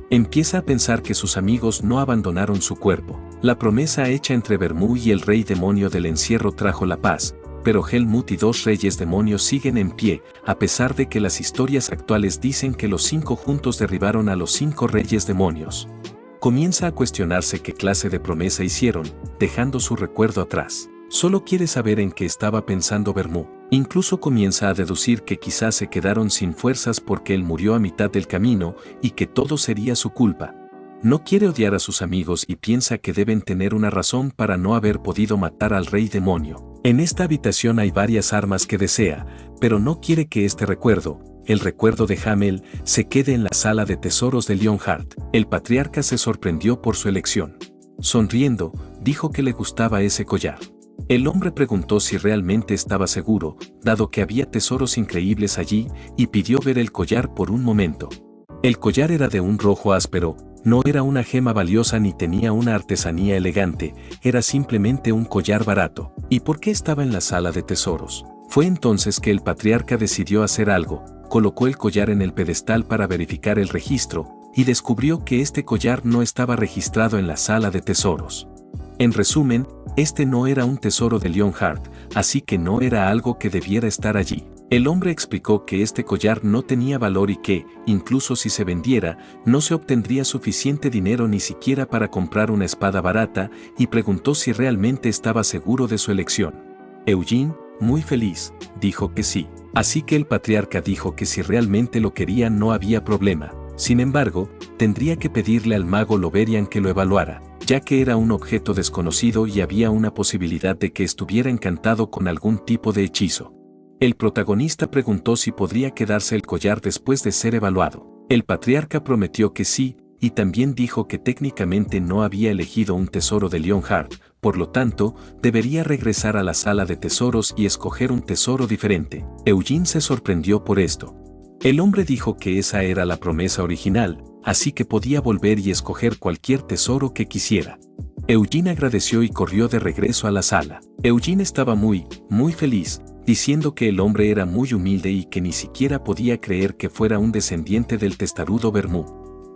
A: Empieza a pensar que sus amigos no abandonaron su cuerpo. La promesa hecha entre Vermú y el rey demonio del encierro trajo la paz, pero Helmut y dos reyes demonios siguen en pie, a pesar de que las historias actuales dicen que los 5 juntos derribaron a los 5 reyes demonios. Comienza a cuestionarse qué clase de promesa hicieron, dejando su recuerdo atrás. Solo quiere saber en qué estaba pensando Vermú. Incluso comienza a deducir que quizás se quedaron sin fuerzas porque él murió a mitad del camino y que todo sería su culpa. No quiere odiar a sus amigos y piensa que deben tener una razón para no haber podido matar al rey demonio. En esta habitación hay varias armas que desea, pero no quiere que este recuerdo, el recuerdo de Hamel, se quede en la sala de tesoros de Leonhardt. El patriarca se sorprendió por su elección. Sonriendo, dijo que le gustaba ese collar. El hombre preguntó si realmente estaba seguro, dado que había tesoros increíbles allí, y pidió ver el collar por un momento. El collar era de un rojo áspero, no era una gema valiosa ni tenía una artesanía elegante, era simplemente un collar barato. ¿Y por qué estaba en la sala de tesoros? Fue entonces que el patriarca decidió hacer algo, colocó el collar en el pedestal para verificar el registro, y descubrió que este collar no estaba registrado en la sala de tesoros. En resumen, este no era un tesoro de Leonhardt, así que no era algo que debiera estar allí. El hombre explicó que este collar no tenía valor y que, incluso si se vendiera, no se obtendría suficiente dinero ni siquiera para comprar una espada barata, y preguntó si realmente estaba seguro de su elección. Eugene, muy feliz, dijo que sí. Así que el patriarca dijo que si realmente lo quería no había problema. Sin embargo, tendría que pedirle al mago Loverian que lo evaluara, ya que era un objeto desconocido y había una posibilidad de que estuviera encantado con algún tipo de hechizo. El protagonista preguntó si podría quedarse el collar después de ser evaluado. El patriarca prometió que sí, y también dijo que técnicamente no había elegido un tesoro de Leonhardt, por lo tanto, debería regresar a la sala de tesoros y escoger un tesoro diferente. Eugene se sorprendió por esto. El hombre dijo que esa era la promesa original, así que podía volver y escoger cualquier tesoro que quisiera. Eugene agradeció y corrió de regreso a la sala. Eugene estaba muy feliz, diciendo que el hombre era muy humilde y que ni siquiera podía creer que fuera un descendiente del testarudo Vermú.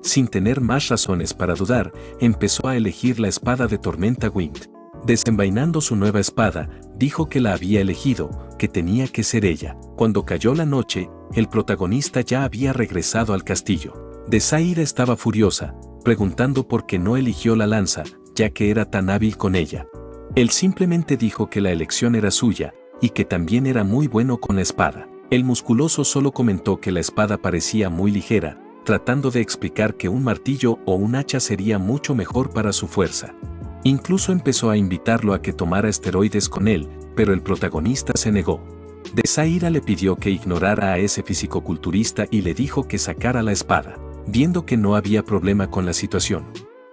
A: Sin tener más razones para dudar, empezó a elegir la espada de tormenta Wind. Desenvainando su nueva espada, dijo que la había elegido, que tenía que ser ella. Cuando cayó la noche, el protagonista ya había regresado al castillo. Desaira estaba furiosa, preguntando por qué no eligió la lanza, ya que era tan hábil con ella. Él simplemente dijo que la elección era suya, y que también era muy bueno con la espada. El musculoso solo comentó que la espada parecía muy ligera, tratando de explicar que un martillo o un hacha sería mucho mejor para su fuerza. Incluso empezó a invitarlo a que tomara esteroides con él, pero el protagonista se negó. Desaira le pidió que ignorara a ese fisicoculturista y le dijo que sacara la espada. Viendo que no había problema con la situación,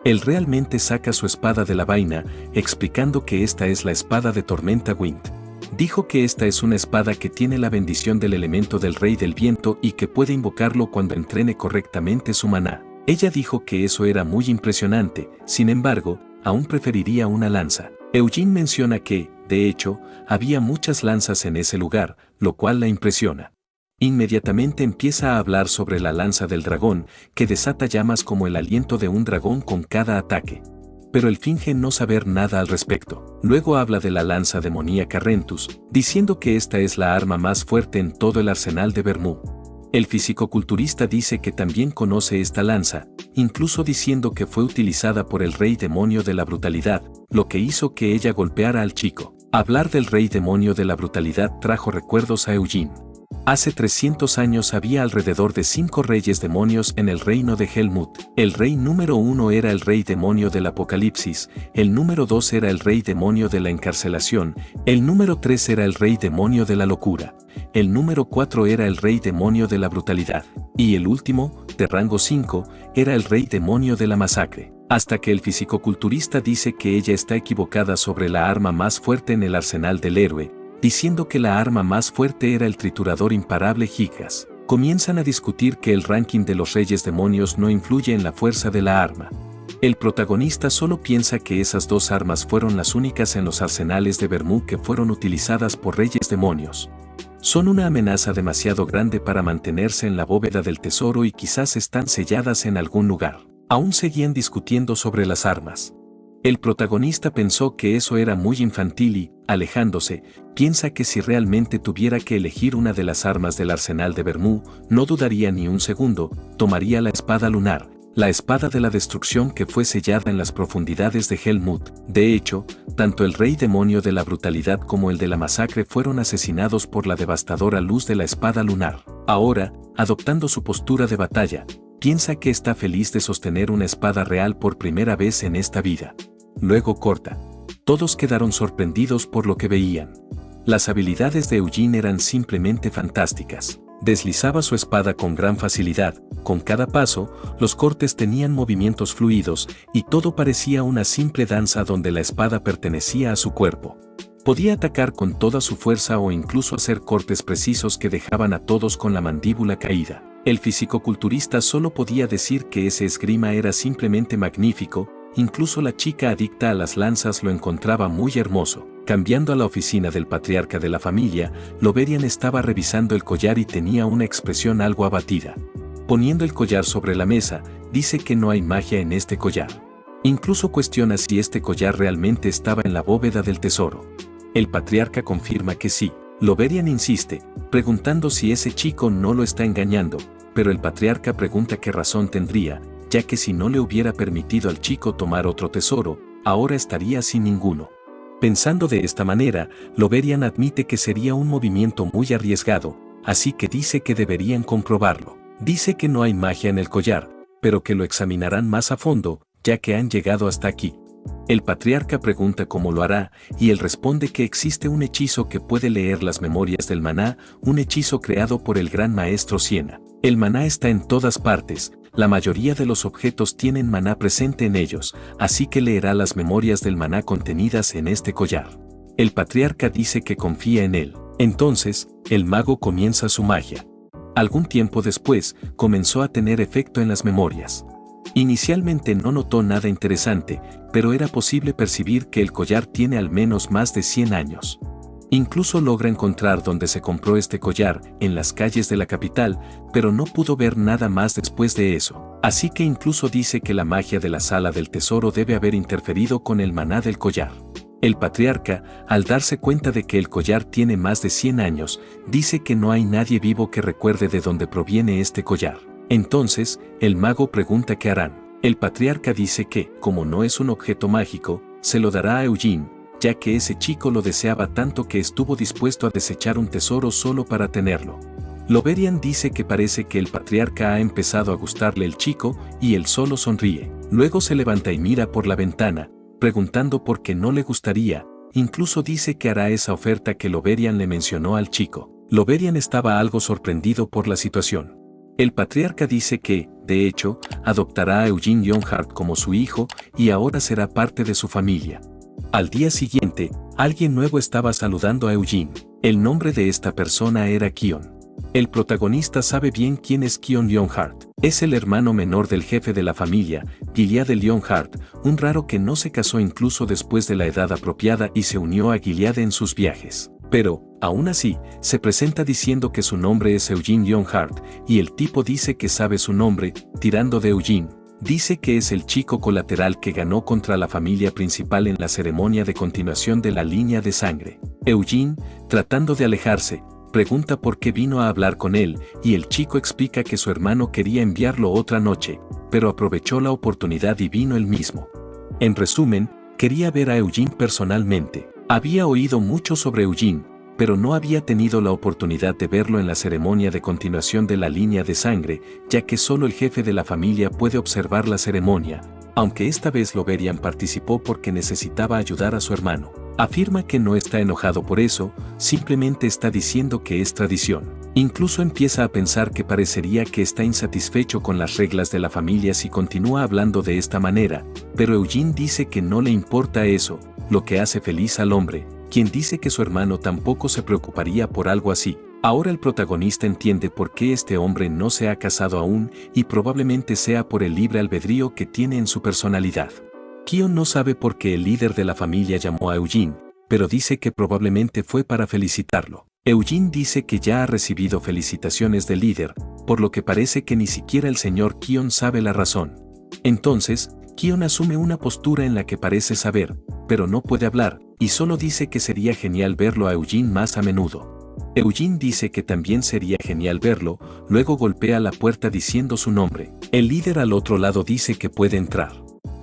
A: él realmente saca su espada de la vaina, explicando que esta es la espada de Tormenta Wind. Dijo que esta es una espada que tiene la bendición del elemento del rey del viento y que puede invocarlo cuando entrene correctamente su maná. Ella dijo que eso era muy impresionante, sin embargo, aún preferiría una lanza. Eugene menciona que, de hecho, había muchas lanzas en ese lugar, lo cual la impresiona. Inmediatamente empieza a hablar sobre la lanza del dragón, que desata llamas como el aliento de un dragón con cada ataque. Pero él finge no saber nada al respecto. Luego habla de la lanza demoníaca Rentus, diciendo que esta es la arma más fuerte en todo el arsenal de Vermú. El fisicoculturista dice que también conoce esta lanza, incluso diciendo que fue utilizada por el rey demonio de la brutalidad, lo que hizo que ella golpeara al chico. Hablar del rey demonio de la brutalidad trajo recuerdos a Eugene. Hace 300 años había alrededor de 5 reyes demonios en el reino de Helmut. El rey número 1 era el rey demonio del apocalipsis, el número 2 era el rey demonio de la encarcelación, el número 3 era el rey demonio de la locura, el número 4 era el rey demonio de la brutalidad, y el último, de rango 5, era el rey demonio de la masacre. Hasta que el fisicoculturista dice que ella está equivocada sobre la arma más fuerte en el arsenal del héroe, diciendo que la arma más fuerte era el triturador imparable Gigas. Comienzan a discutir que el ranking de los reyes demonios no influye en la fuerza de la arma. El protagonista solo piensa que esas dos armas fueron las únicas en los arsenales de Vermú que fueron utilizadas por reyes demonios. Son una amenaza demasiado grande para mantenerse en la bóveda del tesoro y quizás están selladas en algún lugar. Aún seguían discutiendo sobre las armas. El protagonista pensó que eso era muy infantil y, alejándose, piensa que si realmente tuviera que elegir una de las armas del arsenal de Vermú, no dudaría ni un segundo, tomaría la espada lunar, la espada de la destrucción que fue sellada en las profundidades de Helmut. De hecho, tanto el rey demonio de la brutalidad como el de la masacre fueron asesinados por la devastadora luz de la espada lunar. Ahora, adoptando su postura de batalla, piensa que está feliz de sostener una espada real por primera vez en esta vida. Luego corta. Todos quedaron sorprendidos por lo que veían. Las habilidades de Eugene eran simplemente fantásticas. Deslizaba su espada con gran facilidad, con cada paso, los cortes tenían movimientos fluidos, y todo parecía una simple danza donde la espada pertenecía a su cuerpo. Podía atacar con toda su fuerza o incluso hacer cortes precisos que dejaban a todos con la mandíbula caída. El fisicoculturista solo podía decir que ese esgrima era simplemente magnífico, incluso la chica adicta a las lanzas lo encontraba muy hermoso. Cambiando a la oficina del patriarca de la familia, Loverian estaba revisando el collar y tenía una expresión algo abatida. Poniendo el collar sobre la mesa, dice que no hay magia en este collar. Incluso cuestiona si este collar realmente estaba en la bóveda del tesoro. El patriarca confirma que sí. Loverian insiste, preguntando si ese chico no lo está engañando, pero el patriarca pregunta qué razón tendría, ya que si no le hubiera permitido al chico tomar otro tesoro, ahora estaría sin ninguno. Pensando de esta manera, Loverian admite que sería un movimiento muy arriesgado, así que dice que deberían comprobarlo. Dice que no hay magia en el collar, pero que lo examinarán más a fondo, ya que han llegado hasta aquí. El patriarca pregunta cómo lo hará, y él responde que existe un hechizo que puede leer las memorias del maná, un hechizo creado por el gran maestro Siena. El maná está en todas partes, la mayoría de los objetos tienen maná presente en ellos, así que leerá las memorias del maná contenidas en este collar. El patriarca dice que confía en él. Entonces, el mago comienza su magia. Algún tiempo después, comenzó a tener efecto en las memorias. Inicialmente no notó nada interesante, pero era posible percibir que el collar tiene al menos más de 100 años. Incluso logra encontrar dónde se compró este collar, en las calles de la capital, pero no pudo ver nada más después de eso. Así que incluso dice que la magia de la sala del tesoro debe haber interferido con el maná del collar. El patriarca, al darse cuenta de que el collar tiene más de 100 años, dice que no hay nadie vivo que recuerde de dónde proviene este collar. Entonces, el mago pregunta qué harán. El patriarca dice que, como no es un objeto mágico, se lo dará a Eugene, ya que ese chico lo deseaba tanto que estuvo dispuesto a desechar un tesoro solo para tenerlo. Loverian dice que parece que el patriarca ha empezado a gustarle el chico y él solo sonríe. Luego se levanta y mira por la ventana, preguntando por qué no le gustaría, incluso dice que hará esa oferta que Loverian le mencionó al chico. Loverian estaba algo sorprendido por la situación. El patriarca dice que, de hecho, adoptará a Eugene Lionheart como su hijo y ahora será parte de su familia. Al día siguiente, alguien nuevo estaba saludando a Eugene. El nombre de esta persona era Kion. El protagonista sabe bien quién es Kion Lionheart. Es el hermano menor del jefe de la familia, Gilead Lionheart, un raro que no se casó incluso después de la edad apropiada y se unió a Gilead en sus viajes. Pero, aún así, se presenta diciendo que su nombre es Eugene Lionheart, y el tipo dice que sabe su nombre, tirando de Eugene. Dice que es el chico colateral que ganó contra la familia principal en la ceremonia de continuación de la línea de sangre. Eugene, tratando de alejarse, pregunta por qué vino a hablar con él, y el chico explica que su hermano quería enviarlo otra noche, pero aprovechó la oportunidad y vino él mismo. En resumen, quería ver a Eugene personalmente. Había oído mucho sobre Eugene, pero no había tenido la oportunidad de verlo en la ceremonia de continuación de la línea de sangre, ya que solo el jefe de la familia puede observar la ceremonia, aunque esta vez Loverian participó porque necesitaba ayudar a su hermano. Afirma que no está enojado por eso, simplemente está diciendo que es tradición. Incluso empieza a pensar que parecería que está insatisfecho con las reglas de la familia si continúa hablando de esta manera, pero Eugene dice que no le importa eso, lo que hace feliz al hombre, quien dice que su hermano tampoco se preocuparía por algo así. Ahora el protagonista entiende por qué este hombre no se ha casado aún y probablemente sea por el libre albedrío que tiene en su personalidad. Kion no sabe por qué el líder de la familia llamó a Eugene, pero dice que probablemente fue para felicitarlo. Eugene dice que ya ha recibido felicitaciones del líder, por lo que parece que ni siquiera el señor Kion sabe la razón. Entonces, Kion asume una postura en la que parece saber, pero no puede hablar, y solo dice que sería genial verlo a Eugene más a menudo. Eugene dice que también sería genial verlo, luego golpea la puerta diciendo su nombre. El líder al otro lado dice que puede entrar.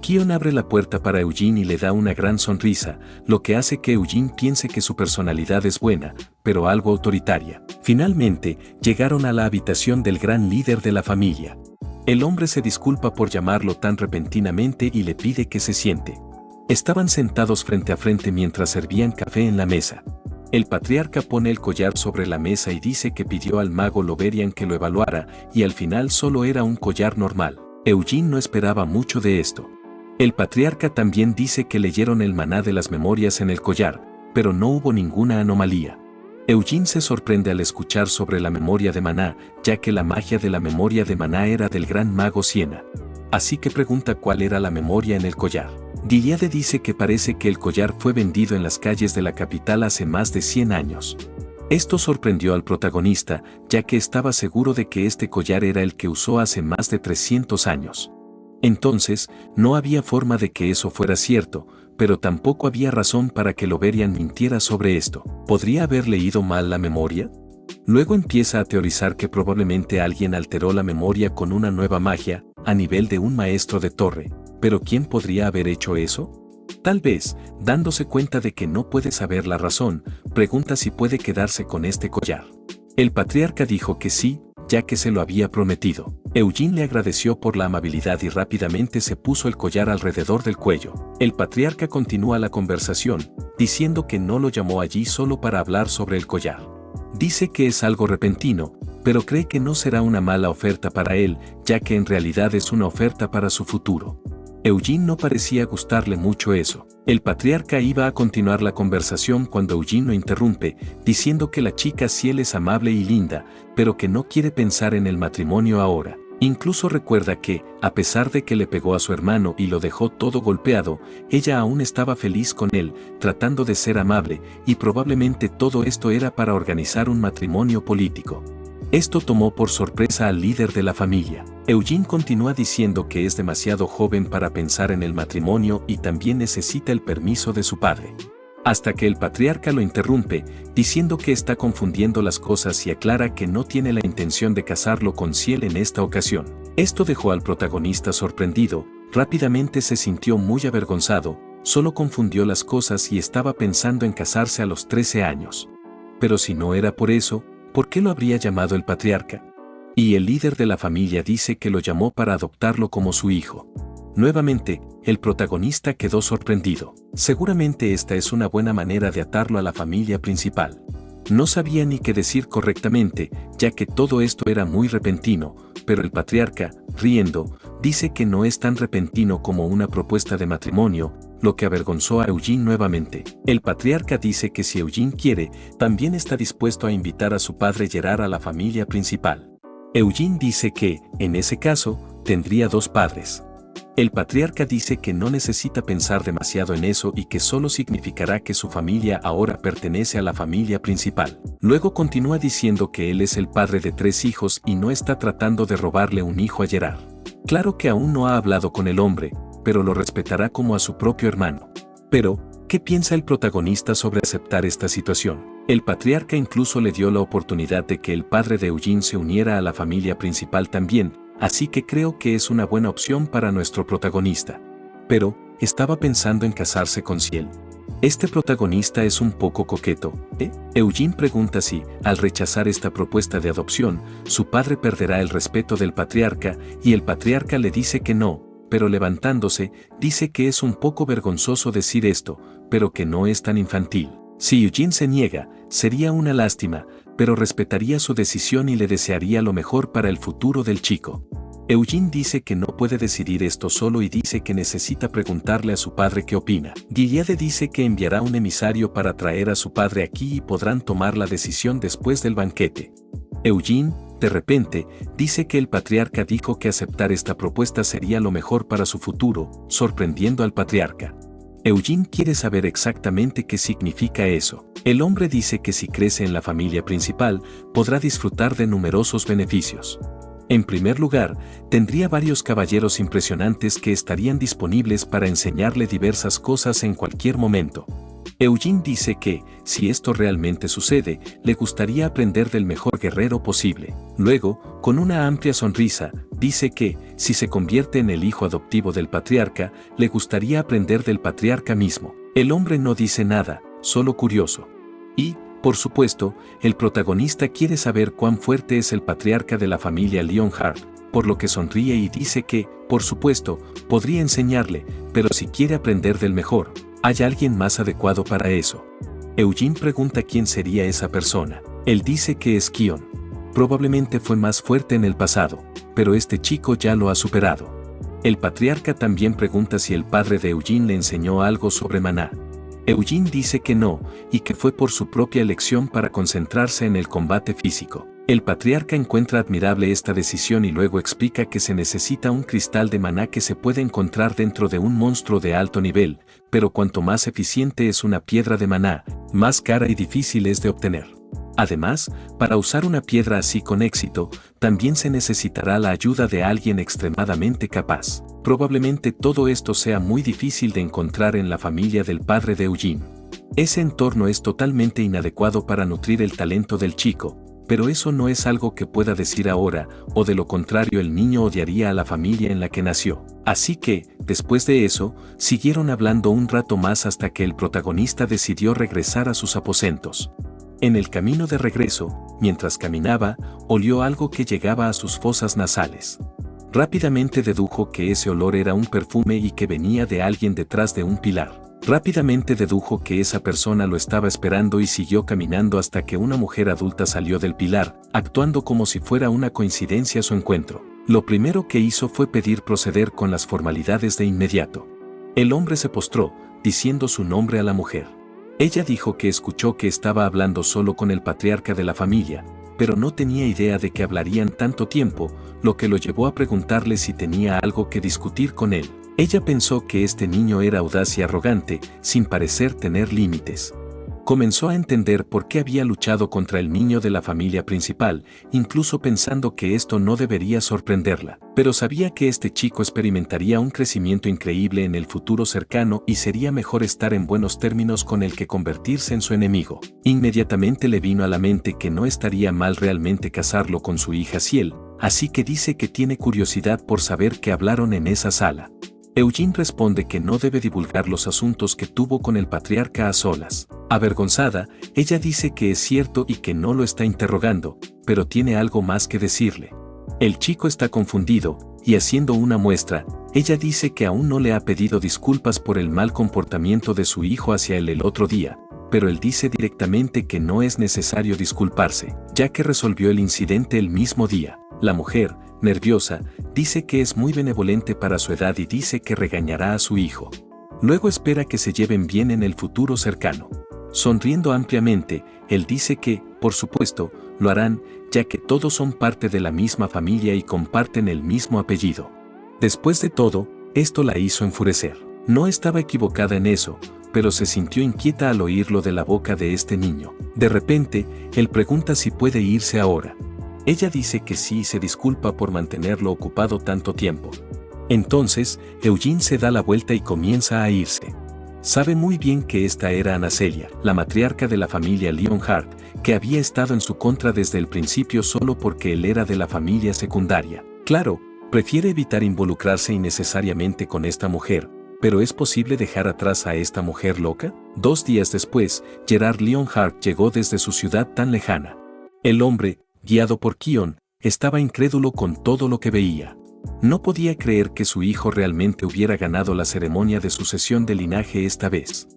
A: Kion abre la puerta para Eugene y le da una gran sonrisa, lo que hace que Eugene piense que su personalidad es buena, pero algo autoritaria. Finalmente, llegaron a la habitación del gran líder de la familia. El hombre se disculpa por llamarlo tan repentinamente y le pide que se siente. Estaban sentados frente a frente mientras servían café en la mesa. El patriarca pone el collar sobre la mesa y dice que pidió al mago Loverian que lo evaluara, y al final solo era un collar normal. Eugene no esperaba mucho de esto. El patriarca también dice que leyeron el maná de las memorias en el collar, pero no hubo ninguna anomalía. Eugene se sorprende al escuchar sobre la memoria de maná, ya que la magia de la memoria de maná era del gran mago Siena. Así que pregunta cuál era la memoria en el collar. Gilead dice que parece que el collar fue vendido en las calles de la capital hace más de 100 años. Esto sorprendió al protagonista, ya que estaba seguro de que este collar era el que usó hace más de 300 años. Entonces, no había forma de que eso fuera cierto, pero tampoco había razón para que Loverian mintiera sobre esto. ¿Podría haber leído mal la memoria? Luego empieza a teorizar que probablemente alguien alteró la memoria con una nueva magia, a nivel de un maestro de torre, pero ¿quién podría haber hecho eso? Tal vez, dándose cuenta de que no puede saber la razón, pregunta si puede quedarse con este collar. El patriarca dijo que sí, ya que se lo había prometido. Eugene le agradeció por la amabilidad y rápidamente se puso el collar alrededor del cuello. El patriarca continúa la conversación, diciendo que no lo llamó allí solo para hablar sobre el collar. Dice que es algo repentino, pero cree que no será una mala oferta para él, ya que en realidad es una oferta para su futuro. Eugene no parecía gustarle mucho eso. El patriarca iba a continuar la conversación cuando Eugene lo interrumpe, diciendo que la chica Ciel es amable y linda, pero que no quiere pensar en el matrimonio ahora. Incluso recuerda que, a pesar de que le pegó a su hermano y lo dejó todo golpeado, ella aún estaba feliz con él, tratando de ser amable, y probablemente todo esto era para organizar un matrimonio político. Esto tomó por sorpresa al líder de la familia. Eugene continúa diciendo que es demasiado joven para pensar en el matrimonio y también necesita el permiso de su padre. Hasta que el patriarca lo interrumpe, diciendo que está confundiendo las cosas y aclara que no tiene la intención de casarlo con Ciel en esta ocasión. Esto dejó al protagonista sorprendido, rápidamente se sintió muy avergonzado, solo confundió las cosas y estaba pensando en casarse a los 13 años. Pero si no era por eso, ¿por qué lo habría llamado el patriarca? Y el líder de la familia dice que lo llamó para adoptarlo como su hijo. Nuevamente, el protagonista quedó sorprendido. Seguramente esta es una buena manera de atarlo a la familia principal. No sabía ni qué decir correctamente, ya que todo esto era muy repentino, pero el patriarca, riendo, dice que no es tan repentino como una propuesta de matrimonio, lo que avergonzó a Eugene nuevamente. El patriarca dice que si Eugene quiere, también está dispuesto a invitar a su padre Gerard a la familia principal. Eugene dice que, en ese caso, tendría 2 padres. El patriarca dice que no necesita pensar demasiado en eso y que solo significará que su familia ahora pertenece a la familia principal. Luego continúa diciendo que él es el padre de 3 hijos y no está tratando de robarle un hijo a Gerard. Claro que aún no ha hablado con el hombre, pero lo respetará como a su propio hermano. Pero, ¿qué piensa el protagonista sobre aceptar esta situación? El patriarca incluso le dio la oportunidad de que el padre de Eugene se uniera a la familia principal también, así que creo que es una buena opción para nuestro protagonista. Pero, estaba pensando en casarse con Ciel. Este protagonista es un poco coqueto, ¿eh? Eugene pregunta si, al rechazar esta propuesta de adopción, su padre perderá el respeto del patriarca, y el patriarca le dice que no, pero levantándose, dice que es un poco vergonzoso decir esto, pero que no es tan infantil. Si Eugene se niega, sería una lástima, pero respetaría su decisión y le desearía lo mejor para el futuro del chico. Eugene dice que no puede decidir esto solo y dice que necesita preguntarle a su padre qué opina. Gilead dice que enviará un emisario para traer a su padre aquí y podrán tomar la decisión después del banquete. Eugene, de repente, dice que el patriarca dijo que aceptar esta propuesta sería lo mejor para su futuro, sorprendiendo al patriarca. Eugene quiere saber exactamente qué significa eso. El hombre dice que si crece en la familia principal, podrá disfrutar de numerosos beneficios. En primer lugar, tendría varios caballeros impresionantes que estarían disponibles para enseñarle diversas cosas en cualquier momento. Eugene dice que, si esto realmente sucede, le gustaría aprender del mejor guerrero posible. Luego, con una amplia sonrisa, dice que, si se convierte en el hijo adoptivo del patriarca, le gustaría aprender del patriarca mismo. El hombre no dice nada, solo curioso. Y, por supuesto, el protagonista quiere saber cuán fuerte es el patriarca de la familia Leonhardt, por lo que sonríe y dice que, por supuesto, podría enseñarle, pero si quiere aprender del mejor, ¿hay alguien más adecuado para eso? Eugene pregunta quién sería esa persona. Él dice que es Kion. Probablemente fue más fuerte en el pasado, pero este chico ya lo ha superado. El patriarca también pregunta si el padre de Eugene le enseñó algo sobre maná. Eugene dice que no, y que fue por su propia elección para concentrarse en el combate físico. El patriarca encuentra admirable esta decisión y luego explica que se necesita un cristal de maná que se puede encontrar dentro de un monstruo de alto nivel, pero cuanto más eficiente es una piedra de maná, más cara y difícil es de obtener. Además, para usar una piedra así con éxito, también se necesitará la ayuda de alguien extremadamente capaz. Probablemente todo esto sea muy difícil de encontrar en la familia del padre de Eugene. Ese entorno es totalmente inadecuado para nutrir el talento del chico, pero eso no es algo que pueda decir ahora, o de lo contrario el niño odiaría a la familia en la que nació. Así que, después de eso, siguieron hablando un rato más hasta que el protagonista decidió regresar a sus aposentos. En el camino de regreso, mientras caminaba, olió algo que llegaba a sus fosas nasales. Rápidamente dedujo que ese olor era un perfume y que venía de alguien detrás de un pilar. Rápidamente dedujo que esa persona lo estaba esperando y siguió caminando hasta que una mujer adulta salió del pilar, actuando como si fuera una coincidencia su encuentro. Lo primero que hizo fue pedir proceder con las formalidades de inmediato. El hombre se postró, diciendo su nombre a la mujer. Ella dijo que escuchó que estaba hablando solo con el patriarca de la familia, pero no tenía idea de que hablarían tanto tiempo, lo que lo llevó a preguntarle si tenía algo que discutir con él. Ella pensó que este niño era audaz y arrogante, sin parecer tener límites. Comenzó a entender por qué había luchado contra el niño de la familia principal, incluso pensando que esto no debería sorprenderla. Pero sabía que este chico experimentaría un crecimiento increíble en el futuro cercano y sería mejor estar en buenos términos con él que convertirse en su enemigo. Inmediatamente le vino a la mente que no estaría mal realmente casarlo con su hija Ciel, así que dice que tiene curiosidad por saber qué hablaron en esa sala. Eugene responde que no debe divulgar los asuntos que tuvo con el patriarca a solas. Avergonzada, ella dice que es cierto y que no lo está interrogando, pero tiene algo más que decirle. El chico está confundido, y haciendo una muestra, ella dice que aún no le ha pedido disculpas por el mal comportamiento de su hijo hacia él el otro día, pero él dice directamente que no es necesario disculparse, ya que resolvió el incidente el mismo día. La mujer, nerviosa, dice que es muy benevolente para su edad y dice que regañará a su hijo. Luego espera que se lleven bien en el futuro cercano. Sonriendo ampliamente, él dice que, por supuesto, lo harán, ya que todos son parte de la misma familia y comparten el mismo apellido. Después de todo, esto la hizo enfurecer. No estaba equivocada en eso, pero se sintió inquieta al oírlo de la boca de este niño. De repente, él pregunta si puede irse ahora. Ella dice que sí y se disculpa por mantenerlo ocupado tanto tiempo. Entonces, Eugene se da la vuelta y comienza a irse. Sabe muy bien que esta era Ana Celia, la matriarca de la familia Leonhardt, que había estado en su contra desde el principio solo porque él era de la familia secundaria. Claro, prefiere evitar involucrarse innecesariamente con esta mujer, pero ¿es posible dejar atrás a esta mujer loca? 2 días después, Gerard Leonhardt llegó desde su ciudad tan lejana. El hombre, guiado por Kion, estaba incrédulo con todo lo que veía. No podía creer que su hijo realmente hubiera ganado la ceremonia de sucesión de linaje esta vez.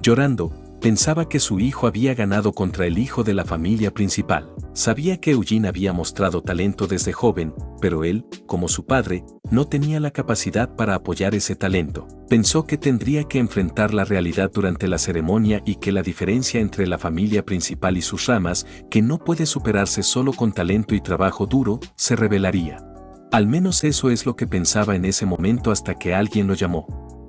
A: Llorando, pensaba que su hijo había ganado contra el hijo de la familia principal. Sabía que Eugene había mostrado talento desde joven, pero él, como su padre, no tenía la capacidad para apoyar ese talento. Pensó que tendría que enfrentar la realidad durante la ceremonia y que la diferencia entre la familia principal y sus ramas, que no puede superarse solo con talento y trabajo duro, se revelaría. Al menos eso es lo que pensaba en ese momento hasta que alguien lo llamó.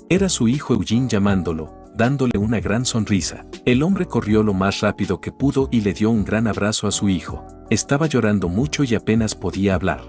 A: Era su hijo Eugene llamándolo, dándole una gran sonrisa. El hombre corrió lo más rápido que pudo y le dio un gran abrazo a su hijo. Estaba llorando mucho y apenas podía hablar.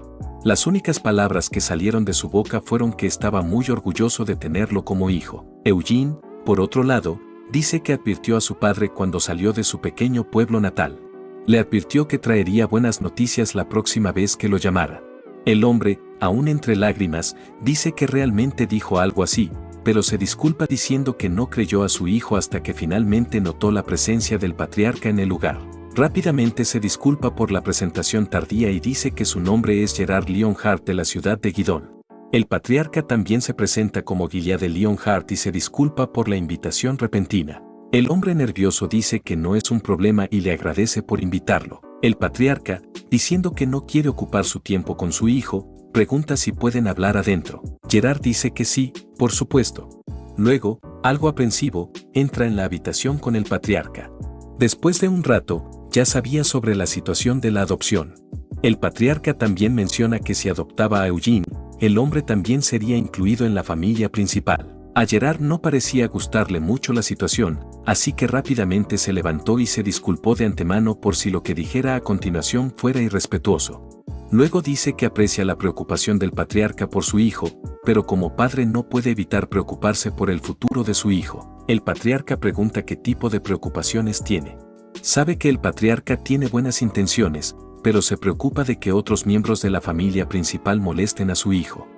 A: Las únicas palabras que salieron de su boca fueron que estaba muy orgulloso de tenerlo como hijo. Eugene, por otro lado, dice que advirtió a su padre cuando salió de su pequeño pueblo natal. Le advirtió que traería buenas noticias la próxima vez que lo llamara. El hombre, aún entre lágrimas, dice que realmente dijo algo así, pero se disculpa diciendo que no creyó a su hijo hasta que finalmente notó la presencia del patriarca en el lugar. Rápidamente se disculpa por la presentación tardía y dice que su nombre es Gerard Leonhardt de la ciudad de Guidon. El patriarca también se presenta como Gilead de Leonhardt y se disculpa por la invitación repentina. El hombre nervioso dice que no es un problema y le agradece por invitarlo. El patriarca, diciendo que no quiere ocupar su tiempo con su hijo, pregunta si pueden hablar adentro. Gerard dice que sí, por supuesto. Luego, algo aprensivo, entra en la habitación con el patriarca. Después de un rato, ya sabía sobre la situación de la adopción. El patriarca también menciona que si adoptaba a Eugene, el hombre también sería incluido en la familia principal. A Gerard no parecía gustarle mucho la situación, así que rápidamente se levantó y se disculpó de antemano por si lo que dijera a continuación fuera irrespetuoso. Luego dice que aprecia la preocupación del patriarca por su hijo, pero como padre no puede evitar preocuparse por el futuro de su hijo. El patriarca pregunta qué tipo de preocupaciones tiene. Sabe que el patriarca tiene buenas intenciones, pero se preocupa de que otros miembros de la familia principal molesten a su hijo.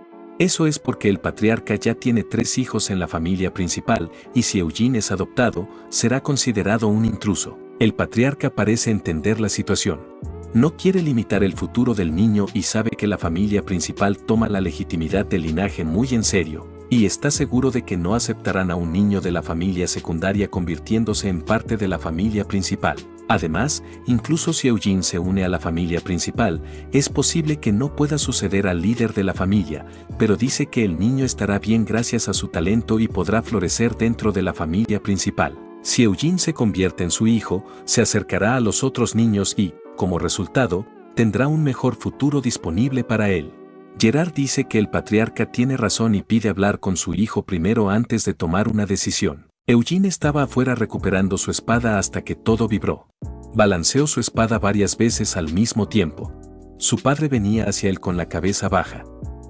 A: Eso es porque el patriarca ya tiene 3 hijos en la familia principal, y si Eugene es adoptado, será considerado un intruso. El patriarca parece entender la situación. No quiere limitar el futuro del niño y sabe que la familia principal toma la legitimidad del linaje muy en serio, y está seguro de que no aceptarán a un niño de la familia secundaria convirtiéndose en parte de la familia principal. Además, incluso si Eugene se une a la familia principal, es posible que no pueda suceder al líder de la familia, pero dice que el niño estará bien gracias a su talento y podrá florecer dentro de la familia principal. Si Eugene se convierte en su hijo, se acercará a los otros niños y, como resultado, tendrá un mejor futuro disponible para él. Gerard dice que el patriarca tiene razón y pide hablar con su hijo primero antes de tomar una decisión. Eugene estaba afuera recuperando su espada hasta que todo vibró. Balanceó su espada varias veces al mismo tiempo. Su padre venía hacia él con la cabeza baja.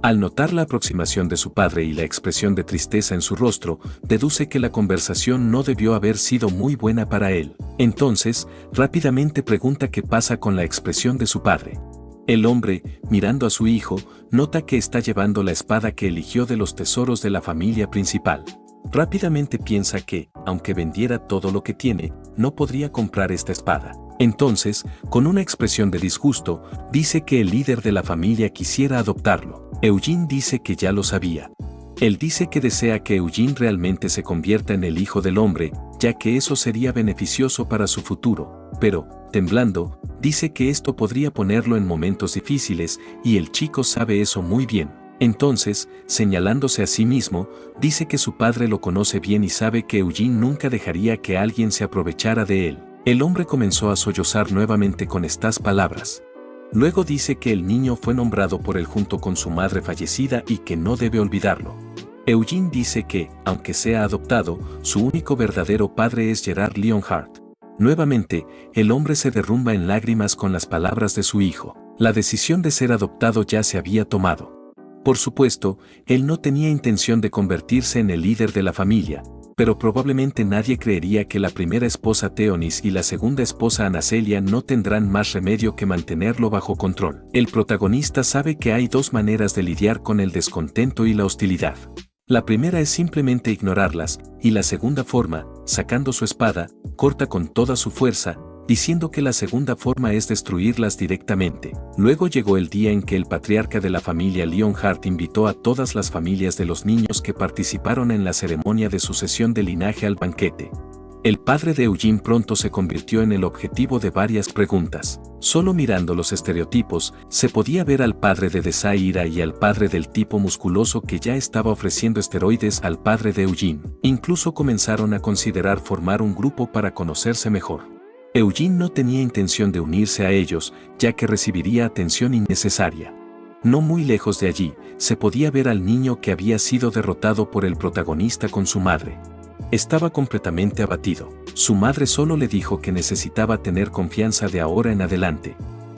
A: Al notar la aproximación de su padre y la expresión de tristeza en su rostro, deduce que la conversación no debió haber sido muy buena para él. Entonces, rápidamente pregunta qué pasa con la expresión de su padre. El hombre, mirando a su hijo, nota que está llevando la espada que eligió de los tesoros de la familia principal. Rápidamente piensa que, aunque vendiera todo lo que tiene, no podría comprar esta espada. Entonces, con una expresión de disgusto, dice que el líder de la familia quisiera adoptarlo. Eugene dice que ya lo sabía. Él dice que desea que Eugene realmente se convierta en el hijo del hombre, ya que eso sería beneficioso para su futuro, pero, temblando, dice que esto podría ponerlo en momentos difíciles, y el chico sabe eso muy bien. Entonces, señalándose a sí mismo, dice que su padre lo conoce bien y sabe que Eugene nunca dejaría que alguien se aprovechara de él. El hombre comenzó a sollozar nuevamente con estas palabras. Luego dice que el niño fue nombrado por él junto con su madre fallecida y que no debe olvidarlo. Eugene dice que, aunque sea adoptado, su único verdadero padre es Gerard Leonhardt. Nuevamente, el hombre se derrumba en lágrimas con las palabras de su hijo. La decisión de ser adoptado ya se había tomado. Por supuesto, él no tenía intención de convertirse en el líder de la familia, pero probablemente nadie creería que la primera esposa Theonis y la segunda esposa Anacelia no tendrán más remedio que mantenerlo bajo control. El protagonista sabe que hay dos maneras de lidiar con el descontento y la hostilidad. La primera es simplemente ignorarlas, y la segunda forma, sacando su espada, corta con toda su fuerza, diciendo que la segunda forma es destruirlas directamente. Luego llegó el día en que el patriarca de la familia Leonhardt invitó a todas las familias de los niños que participaron en la ceremonia de sucesión de linaje al banquete. El padre de Eugene pronto se convirtió en el objetivo de varias preguntas. Solo mirando los estereotipos, se podía ver al padre de Desaira y al padre del tipo musculoso que ya estaba ofreciendo esteroides al padre de Eugene. Incluso comenzaron a considerar formar un grupo para conocerse mejor. Eugene no tenía intención de unirse a ellos, ya que recibiría atención innecesaria. No muy lejos de allí, se podía ver al niño que había sido derrotado por el protagonista con su madre. Estaba completamente abatido. Su madre solo le dijo que necesitaba tener confianza de ahora en adelante.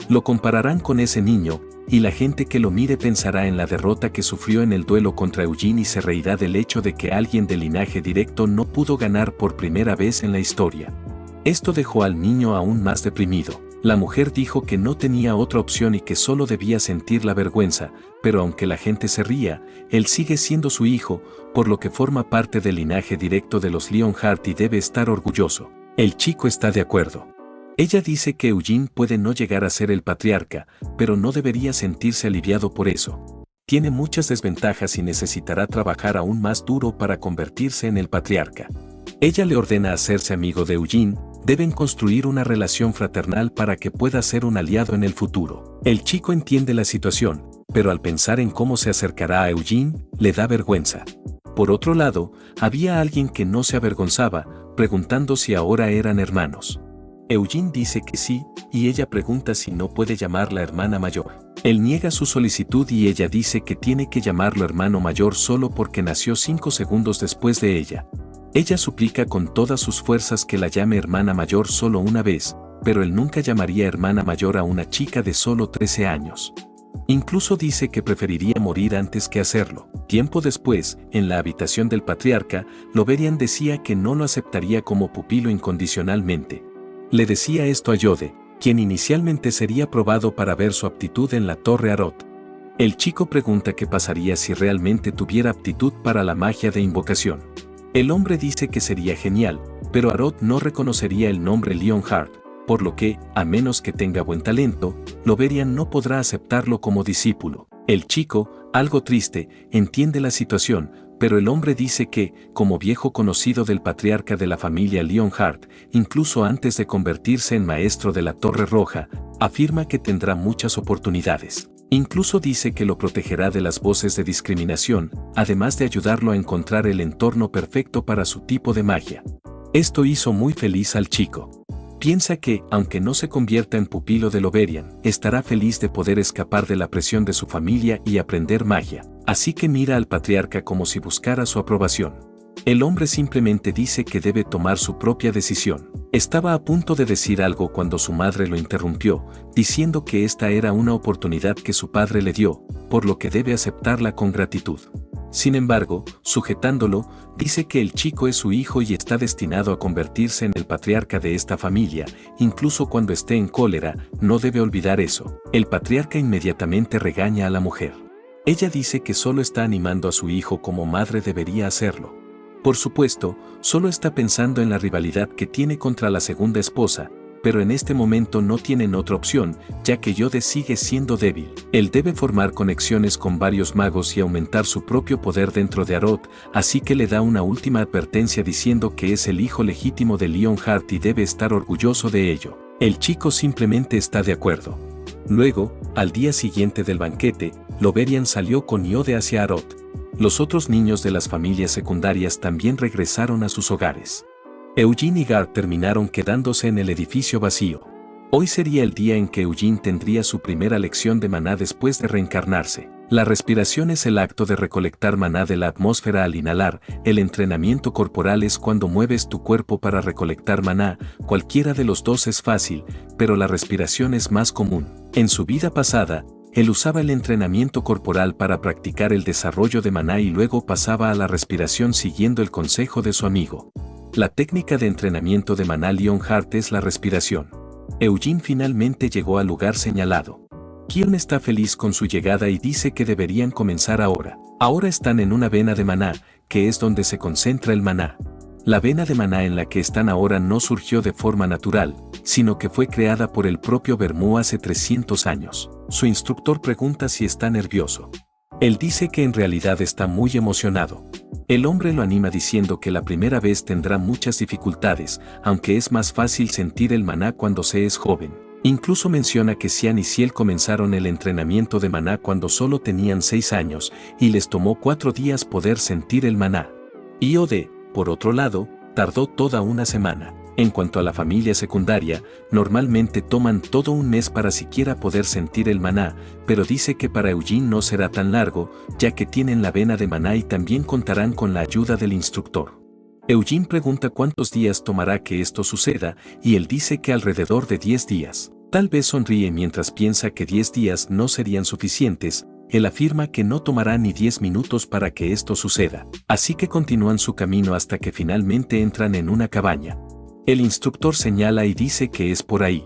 A: Lo compararán con ese niño, y la gente que lo mire pensará en la derrota que sufrió en el duelo contra Eugene y se reirá del hecho de que alguien de linaje directo no pudo ganar por primera vez en la historia. Esto dejó al niño aún más deprimido. La mujer dijo que no tenía otra opción y que solo debía sentir la vergüenza, pero aunque la gente se ría, él sigue siendo su hijo, por lo que forma parte del linaje directo de los Leonhardt y debe estar orgulloso. El chico está de acuerdo. Ella dice que Eugene puede no llegar a ser el patriarca, pero no debería sentirse aliviado por eso. Tiene muchas desventajas y necesitará trabajar aún más duro para convertirse en el patriarca. Ella le ordena hacerse amigo de Eugene. Deben construir una relación fraternal para que pueda ser un aliado en el futuro. El chico entiende la situación, pero al pensar en cómo se acercará a Eugene, le da vergüenza. Por otro lado, había alguien que no se avergonzaba, preguntando si ahora eran hermanos. Eugene dice que sí, y ella pregunta si no puede llamarla hermana mayor. Él niega su solicitud y ella dice que tiene que llamarlo hermano mayor solo porque nació 5 segundos después de ella. Ella suplica con todas sus fuerzas que la llame hermana mayor solo una vez, pero él nunca llamaría hermana mayor a una chica de solo 13 años. Incluso dice que preferiría morir antes que hacerlo. Tiempo después, en la habitación del patriarca, Loverian decía que no lo aceptaría como pupilo incondicionalmente. Le decía esto a Yode, quien inicialmente sería probado para ver su aptitud en la Torre Arot. El chico pregunta qué pasaría si realmente tuviera aptitud para la magia de invocación. El hombre dice que sería genial, pero Arot no reconocería el nombre Leonhardt, por lo que, a menos que tenga buen talento, Loverian no podrá aceptarlo como discípulo. El chico, algo triste, entiende la situación, pero el hombre dice que, como viejo conocido del patriarca de la familia Leonhardt, incluso antes de convertirse en maestro de la Torre Roja, afirma que tendrá muchas oportunidades. Incluso dice que lo protegerá de las voces de discriminación, además de ayudarlo a encontrar el entorno perfecto para su tipo de magia. Esto hizo muy feliz al chico. Piensa que, aunque no se convierta en pupilo de Loverian, estará feliz de poder escapar de la presión de su familia y aprender magia. Así que mira al patriarca como si buscara su aprobación. El hombre simplemente dice que debe tomar su propia decisión. Estaba a punto de decir algo cuando su madre lo interrumpió, diciendo que esta era una oportunidad que su padre le dio, por lo que debe aceptarla con gratitud. Sin embargo, sujetándolo, dice que el chico es su hijo y está destinado a convertirse en el patriarca de esta familia, incluso cuando esté en cólera, no debe olvidar eso. El patriarca inmediatamente regaña a la mujer. Ella dice que solo está animando a su hijo como madre debería hacerlo. Por supuesto, solo está pensando en la rivalidad que tiene contra la segunda esposa, pero en este momento no tienen otra opción, ya que Yode sigue siendo débil. Él debe formar conexiones con varios magos y aumentar su propio poder dentro de Arot, así que le da una última advertencia diciendo que es el hijo legítimo de Leonhardt y debe estar orgulloso de ello. El chico simplemente está de acuerdo. Luego, al día siguiente del banquete, Loverian salió con Yode hacia Arot. Los otros niños de las familias secundarias también regresaron a sus hogares. Eugene y Gar terminaron quedándose en el edificio vacío. Hoy sería el día en que Eugene tendría su primera lección de maná después de reencarnarse. La respiración es el acto de recolectar maná de la atmósfera al inhalar, el entrenamiento corporal es cuando mueves tu cuerpo para recolectar maná, cualquiera de los dos es fácil, pero la respiración es más común. En su vida pasada, él usaba el entrenamiento corporal para practicar el desarrollo de maná y luego pasaba a la respiración siguiendo el consejo de su amigo. La técnica de entrenamiento de maná Leonhardt es la respiración. Eugene finalmente llegó al lugar señalado. Kion está feliz con su llegada y dice que deberían comenzar ahora. Ahora están en una vena de maná, que es donde se concentra el maná. La vena de maná en la que están ahora no surgió de forma natural, sino que fue creada por el propio Vermú hace 300 años. Su instructor pregunta si está nervioso. Él dice que en realidad está muy emocionado. El hombre lo anima diciendo que la primera vez tendrá muchas dificultades, aunque es más fácil sentir el maná cuando se es joven. Incluso menciona que Xian y Ciel comenzaron el entrenamiento de maná cuando solo tenían 6 años, y les tomó 4 días poder sentir el maná. Yode, por otro lado, tardó toda una semana. En cuanto a la familia secundaria, normalmente toman todo un mes para siquiera poder sentir el maná, pero dice que para Eugene no será tan largo, ya que tienen la vena de maná y también contarán con la ayuda del instructor. Eugene pregunta cuántos días tomará que esto suceda, y él dice que alrededor de 10 días. Tal vez sonríe mientras piensa que 10 días no serían suficientes. Él afirma que no tomará ni 10 minutos para que esto suceda, así que continúan su camino hasta que finalmente entran en una cabaña. El instructor señala y dice que es por ahí.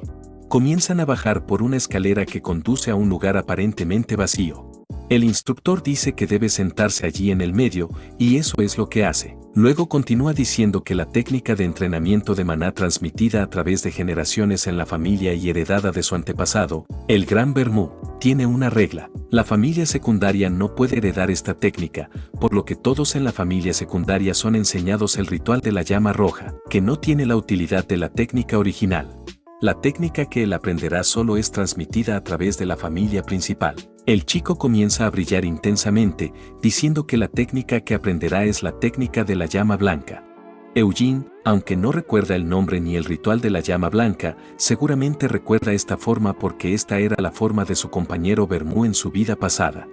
A: Comienzan a bajar por una escalera que conduce a un lugar aparentemente vacío. El instructor dice que debe sentarse allí en el medio, y eso es lo que hace. Luego continúa diciendo que la técnica de entrenamiento de maná transmitida a través de generaciones en la familia y heredada de su antepasado, el Gran Vermú, tiene una regla. La familia secundaria no puede heredar esta técnica, por lo que todos en la familia secundaria son enseñados el ritual de la llama roja, que no tiene la utilidad de la técnica original. La técnica que él aprenderá solo es transmitida a través de la familia principal. El chico comienza a brillar intensamente, diciendo que la técnica que aprenderá es la técnica de la llama blanca. Eugene, aunque no recuerda el nombre ni el ritual de la llama blanca, seguramente recuerda esta forma porque esta era la forma de su compañero Vermú en su vida pasada.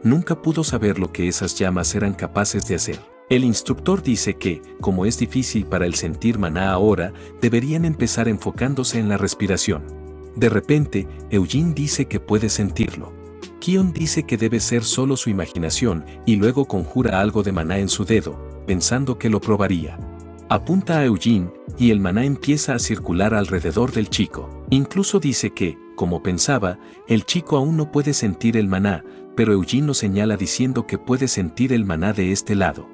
A: Nunca pudo saber lo que esas llamas eran capaces de hacer. El instructor dice que, como es difícil para él sentir maná ahora, deberían empezar enfocándose en la respiración. De repente, Eugene dice que puede sentirlo. Kion dice que debe ser solo su imaginación y luego conjura algo de maná en su dedo, pensando que lo probaría. Apunta a Eugene y el maná empieza a circular alrededor del chico. Incluso dice que, como pensaba, el chico aún no puede sentir el maná, pero Eugene lo señala diciendo que puede sentir el maná de este lado.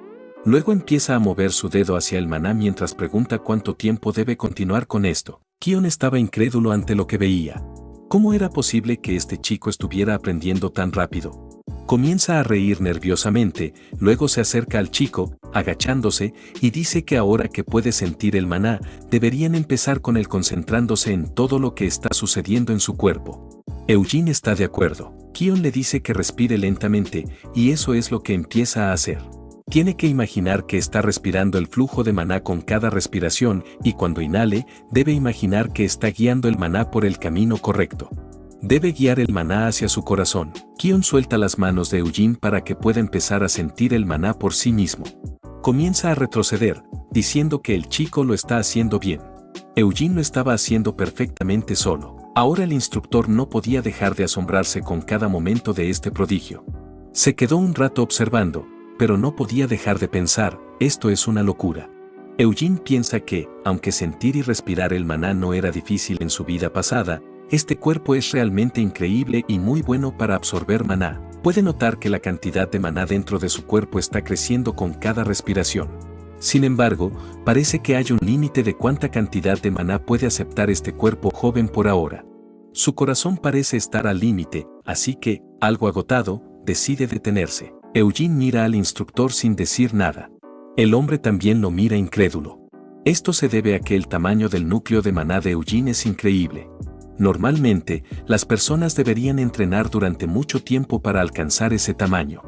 A: Luego empieza a mover su dedo hacia el maná mientras pregunta cuánto tiempo debe continuar con esto. Kion estaba incrédulo ante lo que veía. ¿Cómo era posible que este chico estuviera aprendiendo tan rápido? Comienza a reír nerviosamente, luego se acerca al chico, agachándose, y dice que ahora que puede sentir el maná, deberían empezar con él concentrándose en todo lo que está sucediendo en su cuerpo. Eugene está de acuerdo. Kion le dice que respire lentamente, y eso es lo que empieza a hacer. Tiene que imaginar que está respirando el flujo de maná con cada respiración y cuando inhale, debe imaginar que está guiando el maná por el camino correcto. Debe guiar el maná hacia su corazón. Kion suelta las manos de Eugene para que pueda empezar a sentir el maná por sí mismo. Comienza a retroceder, diciendo que el chico lo está haciendo bien. Eugene lo estaba haciendo perfectamente solo. Ahora el instructor no podía dejar de asombrarse con cada momento de este prodigio. Se quedó un rato observando, pero no podía dejar de pensar, esto es una locura. Eugene piensa que, aunque sentir y respirar el maná no era difícil en su vida pasada, este cuerpo es realmente increíble y muy bueno para absorber maná. Puede notar que la cantidad de maná dentro de su cuerpo está creciendo con cada respiración. Sin embargo, parece que hay un límite de cuánta cantidad de maná puede aceptar este cuerpo joven por ahora. Su corazón parece estar al límite, así que, algo agotado, decide detenerse. Eugene mira al instructor sin decir nada. El hombre también lo mira incrédulo. Esto se debe a que el tamaño del núcleo de maná de Eugene es increíble. Normalmente, las personas deberían entrenar durante mucho tiempo para alcanzar ese tamaño.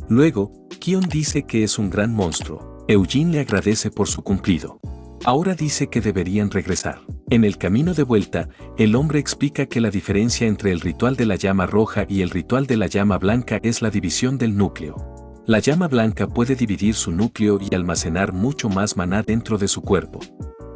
A: Luego, Kion dice que es un gran monstruo. Eugene le agradece por su cumplido. Ahora dice que deberían regresar. En el camino de vuelta, el hombre explica que la diferencia entre el ritual de la llama roja y el ritual de la llama blanca es la división del núcleo. La llama blanca puede dividir su núcleo y almacenar mucho más maná dentro de su cuerpo.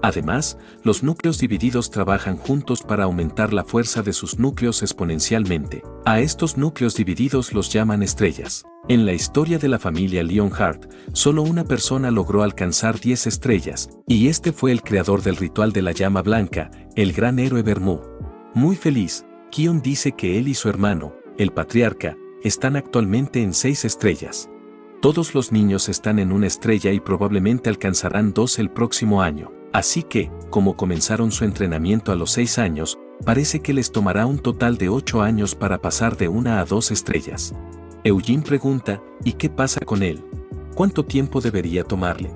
A: Además, los núcleos divididos trabajan juntos para aumentar la fuerza de sus núcleos exponencialmente. A estos núcleos divididos los llaman estrellas. En la historia de la familia Leonhardt, solo una persona logró alcanzar 10 estrellas, y este fue el creador del ritual de la llama blanca, el gran héroe Bermú. Muy feliz, Kion dice que él y su hermano, el patriarca, están actualmente en 6 estrellas. Todos los niños están en una estrella y probablemente alcanzarán 2 el próximo año. Así que, como comenzaron su entrenamiento a los 6 años, parece que les tomará un total de 8 años para pasar de 1 a 2 estrellas. Eugene pregunta, ¿y qué pasa con él? ¿Cuánto tiempo debería tomarle?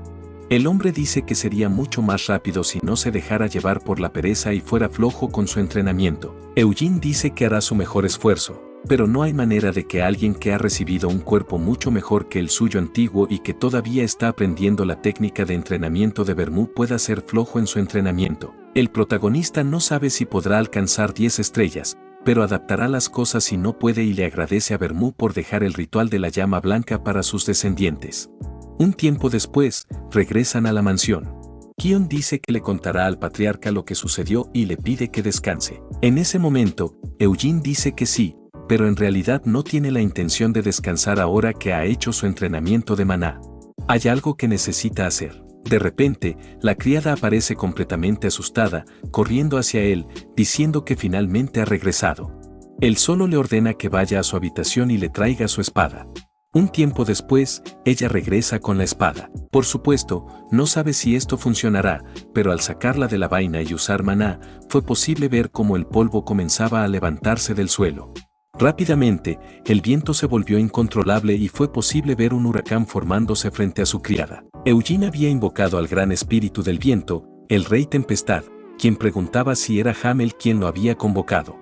A: El hombre dice que sería mucho más rápido si no se dejara llevar por la pereza y fuera flojo con su entrenamiento. Eugene dice que hará su mejor esfuerzo, pero no hay manera de que alguien que ha recibido un cuerpo mucho mejor que el suyo antiguo y que todavía está aprendiendo la técnica de entrenamiento de Bermú pueda ser flojo en su entrenamiento. El protagonista no sabe si podrá alcanzar 10 estrellas, pero adaptará las cosas si no puede y le agradece a Bermú por dejar el ritual de la llama blanca para sus descendientes. Un tiempo después, regresan a la mansión. Kion dice que le contará al patriarca lo que sucedió y le pide que descanse. En ese momento, Eugene dice que sí, pero en realidad no tiene la intención de descansar ahora que ha hecho su entrenamiento de maná. Hay algo que necesita hacer. De repente, la criada aparece completamente asustada, corriendo hacia él, diciendo que finalmente ha regresado. Él solo le ordena que vaya a su habitación y le traiga su espada. Un tiempo después, ella regresa con la espada. Por supuesto, no sabe si esto funcionará, pero al sacarla de la vaina y usar maná, fue posible ver cómo el polvo comenzaba a levantarse del suelo. Rápidamente, el viento se volvió incontrolable y fue posible ver un huracán formándose frente a su criada. Eugene había invocado al gran espíritu del viento, el rey Tempestad, quien preguntaba si era Hamel quien lo había convocado.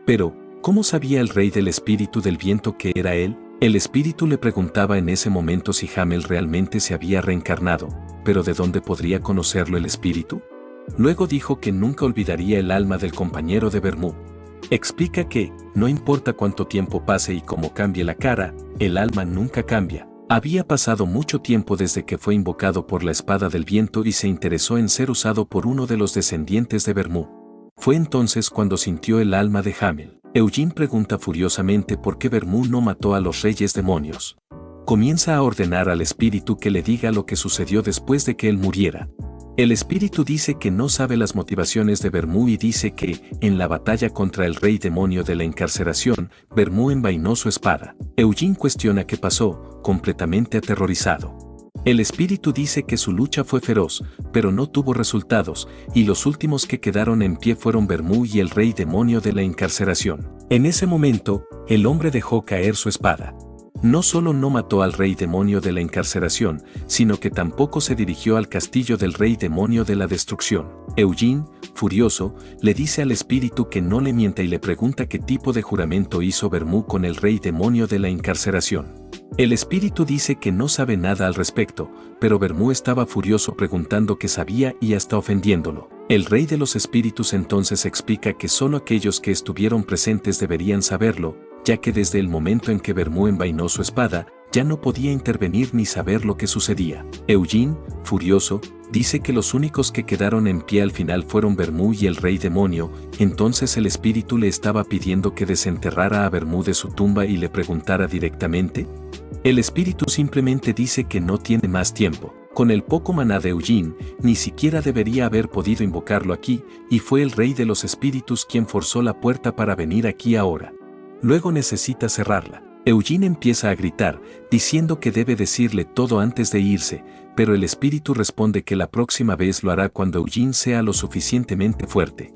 A: Pero, ¿cómo sabía el rey del espíritu del viento que era él? El espíritu le preguntaba en ese momento si Hamel realmente se había reencarnado, pero ¿de dónde podría conocerlo el espíritu? Luego dijo que nunca olvidaría el alma del compañero de Bermú. Explica que, no importa cuánto tiempo pase y cómo cambie la cara, el alma nunca cambia. Había pasado mucho tiempo desde que fue invocado por la espada del viento y se interesó en ser usado por uno de los descendientes de Bermú. Fue entonces cuando sintió el alma de Hamel. Eugene pregunta furiosamente por qué Bermú no mató a los reyes demonios. Comienza a ordenar al espíritu que le diga lo que sucedió después de que él muriera. El espíritu dice que no sabe las motivaciones de Bermú y dice que, en la batalla contra el rey demonio de la encarceración, Bermú envainó su espada. Eugene cuestiona qué pasó, completamente aterrorizado. El espíritu dice que su lucha fue feroz, pero no tuvo resultados, y los últimos que quedaron en pie fueron Bermú y el rey demonio de la encarceración. En ese momento, el hombre dejó caer su espada. No solo no mató al rey demonio de la encarceración, sino que tampoco se dirigió al castillo del rey demonio de la destrucción. Eugene, furioso, le dice al espíritu que no le mienta y le pregunta qué tipo de juramento hizo Bermú con el rey demonio de la encarceración. El espíritu dice que no sabe nada al respecto, pero Bermú estaba furioso preguntando qué sabía y hasta ofendiéndolo. El rey de los espíritus entonces explica que solo aquellos que estuvieron presentes deberían saberlo, ya que desde el momento en que Bermú envainó su espada, ya no podía intervenir ni saber lo que sucedía. Eugene, furioso, dice que los únicos que quedaron en pie al final fueron Vermú y el rey demonio. Entonces el espíritu le estaba pidiendo que desenterrara a Vermú de su tumba y le preguntara directamente. El espíritu simplemente dice que no tiene más tiempo. Con el poco maná de Eugene, ni siquiera debería haber podido invocarlo aquí, y fue el rey de los espíritus quien forzó la puerta para venir aquí ahora. Luego necesita cerrarla. Eugene empieza a gritar, diciendo que debe decirle todo antes de irse, pero el espíritu responde que la próxima vez lo hará cuando Eugene sea lo suficientemente fuerte.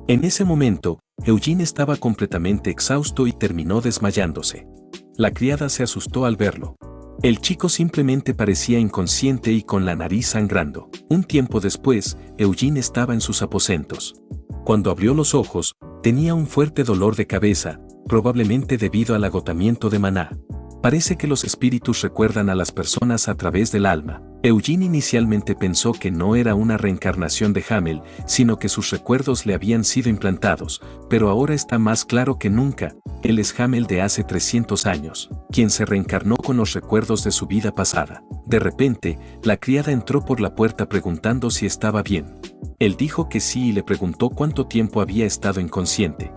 A: En ese momento, Eugene estaba completamente exhausto y terminó desmayándose. La criada se asustó al verlo. El chico simplemente parecía inconsciente y con la nariz sangrando. Un tiempo después, Eugene estaba en sus aposentos. Cuando abrió los ojos, tenía un fuerte dolor de cabeza, probablemente debido al agotamiento de maná. Parece que los espíritus recuerdan a las personas a través del alma. Eugene inicialmente pensó que no era una reencarnación de Hamel, sino que sus recuerdos le habían sido implantados, pero ahora está más claro que nunca. Él es Hamel de hace 300 años, quien se reencarnó con los recuerdos de su vida pasada. De repente, la criada entró por la puerta preguntando si estaba bien. Él dijo que sí y le preguntó cuánto tiempo había estado inconsciente.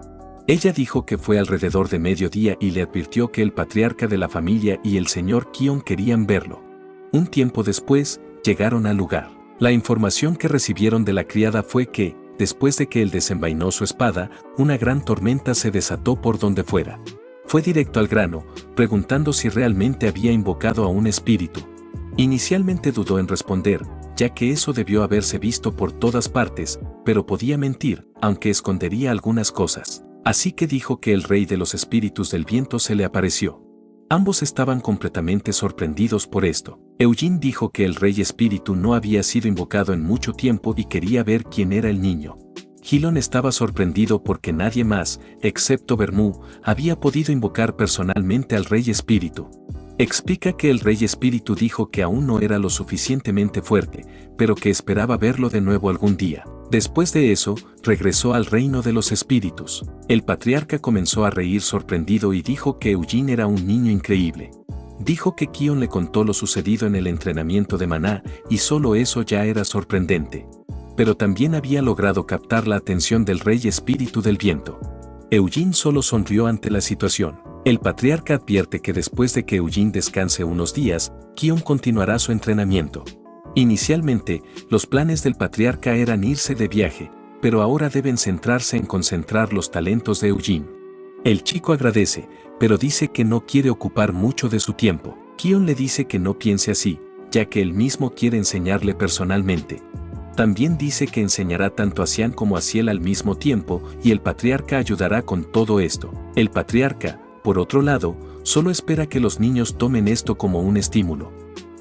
A: Ella dijo que fue alrededor de mediodía y le advirtió que el patriarca de la familia y el señor Kion querían verlo. Un tiempo después, llegaron al lugar. La información que recibieron de la criada fue que, después de que él desenvainó su espada, una gran tormenta se desató por donde fuera. Fue directo al grano, preguntando si realmente había invocado a un espíritu. Inicialmente dudó en responder, ya que eso debió haberse visto por todas partes, pero podía mentir, aunque escondería algunas cosas. Así que dijo que el rey de los espíritus del viento se le apareció. Ambos estaban completamente sorprendidos por esto. Eugene dijo que el rey espíritu no había sido invocado en mucho tiempo y quería ver quién era el niño. Hylon estaba sorprendido porque nadie más, excepto Vermú, había podido invocar personalmente al rey espíritu. Explica que el rey espíritu dijo que aún no era lo suficientemente fuerte, pero que esperaba verlo de nuevo algún día. Después de eso, regresó al reino de los espíritus. El patriarca comenzó a reír sorprendido y dijo que Eugene era un niño increíble. Dijo que Kion le contó lo sucedido en el entrenamiento de maná y solo eso ya era sorprendente. Pero también había logrado captar la atención del rey espíritu del viento. Eugene solo sonrió ante la situación. El patriarca advierte que después de que Eugene descanse unos días, Kion continuará su entrenamiento. Inicialmente, los planes del patriarca eran irse de viaje, pero ahora deben centrarse en concentrar los talentos de Eugene. El chico agradece, pero dice que no quiere ocupar mucho de su tiempo. Kion le dice que no piense así, ya que él mismo quiere enseñarle personalmente. También dice que enseñará tanto a Xian como a Ciel al mismo tiempo y el patriarca ayudará con todo esto. El patriarca, por otro lado, solo espera que los niños tomen esto como un estímulo.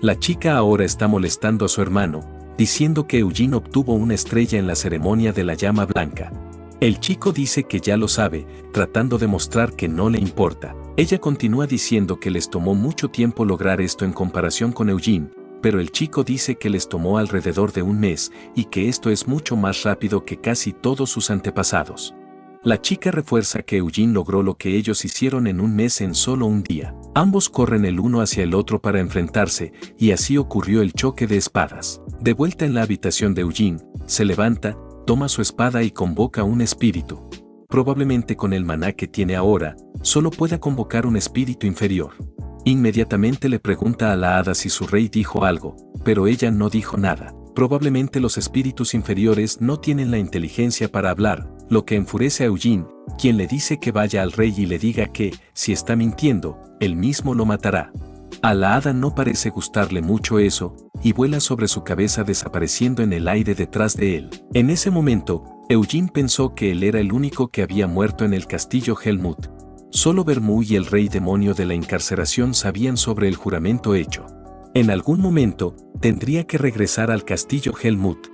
A: La chica ahora está molestando a su hermano, diciendo que Eugene obtuvo una estrella en la ceremonia de la llama blanca. El chico dice que ya lo sabe, tratando de mostrar que no le importa. Ella continúa diciendo que les tomó mucho tiempo lograr esto en comparación con Eugene, pero el chico dice que les tomó alrededor de un mes y que esto es mucho más rápido que casi todos sus antepasados. La chica refuerza que Eugene logró lo que ellos hicieron en un mes en solo un día. Ambos corren el uno hacia el otro para enfrentarse, y así ocurrió el choque de espadas. De vuelta en la habitación de Eugene, se levanta, toma su espada y convoca un espíritu. Probablemente con el maná que tiene ahora, solo pueda convocar un espíritu inferior. Inmediatamente le pregunta a la hada si su rey dijo algo, pero ella no dijo nada. Probablemente los espíritus inferiores no tienen la inteligencia para hablar, lo que enfurece a Eugene, quien le dice que vaya al rey y le diga que, si está mintiendo, él mismo lo matará. A la hada no parece gustarle mucho eso, y vuela sobre su cabeza desapareciendo en el aire detrás de él. En ese momento, Eugene pensó que él era el único que había muerto en el castillo Helmut. Solo Vermú y el rey demonio de la encarceración sabían sobre el juramento hecho. En algún momento, tendría que regresar al castillo Helmut.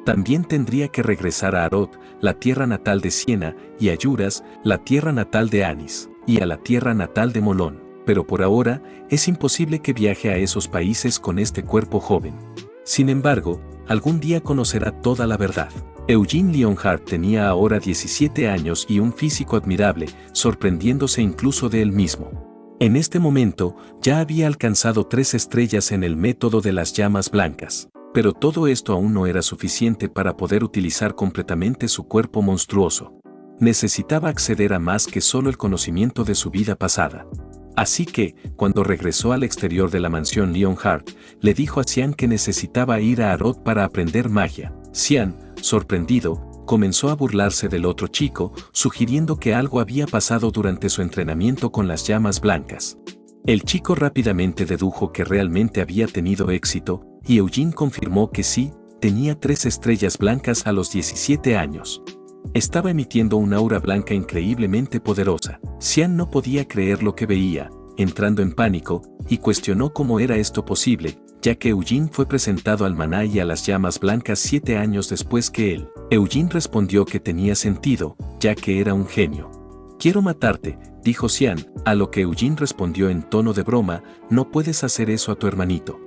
A: También tendría que regresar a Arod, la tierra natal de Siena, y a Yuras, la tierra natal de Anis, y a la tierra natal de Molón. Pero por ahora, es imposible que viaje a esos países con este cuerpo joven. Sin embargo, algún día conocerá toda la verdad. Eugene Leonhardt tenía ahora 17 años y un físico admirable, sorprendiéndose incluso de él mismo. En este momento, ya había alcanzado 3 estrellas en el método de las llamas blancas. Pero todo esto aún no era suficiente para poder utilizar completamente su cuerpo monstruoso. Necesitaba acceder a más que solo el conocimiento de su vida pasada. Así que, cuando regresó al exterior de la mansión Leonhardt, le dijo a Xian que necesitaba ir a Arod para aprender magia. Xian, sorprendido, comenzó a burlarse del otro chico, sugiriendo que algo había pasado durante su entrenamiento con las llamas blancas. El chico rápidamente dedujo que realmente había tenido éxito, y Eugene confirmó que sí, tenía 3 estrellas blancas a los 17 años. Estaba emitiendo una aura blanca increíblemente poderosa. Xian no podía creer lo que veía, entrando en pánico, y cuestionó cómo era esto posible, ya que Eugene fue presentado al maná y a las llamas blancas 7 años después que él. Eugene respondió que tenía sentido, ya que era un genio. «Quiero matarte», dijo Xian, a lo que Eugene respondió en tono de broma, «No puedes hacer eso a tu hermanito».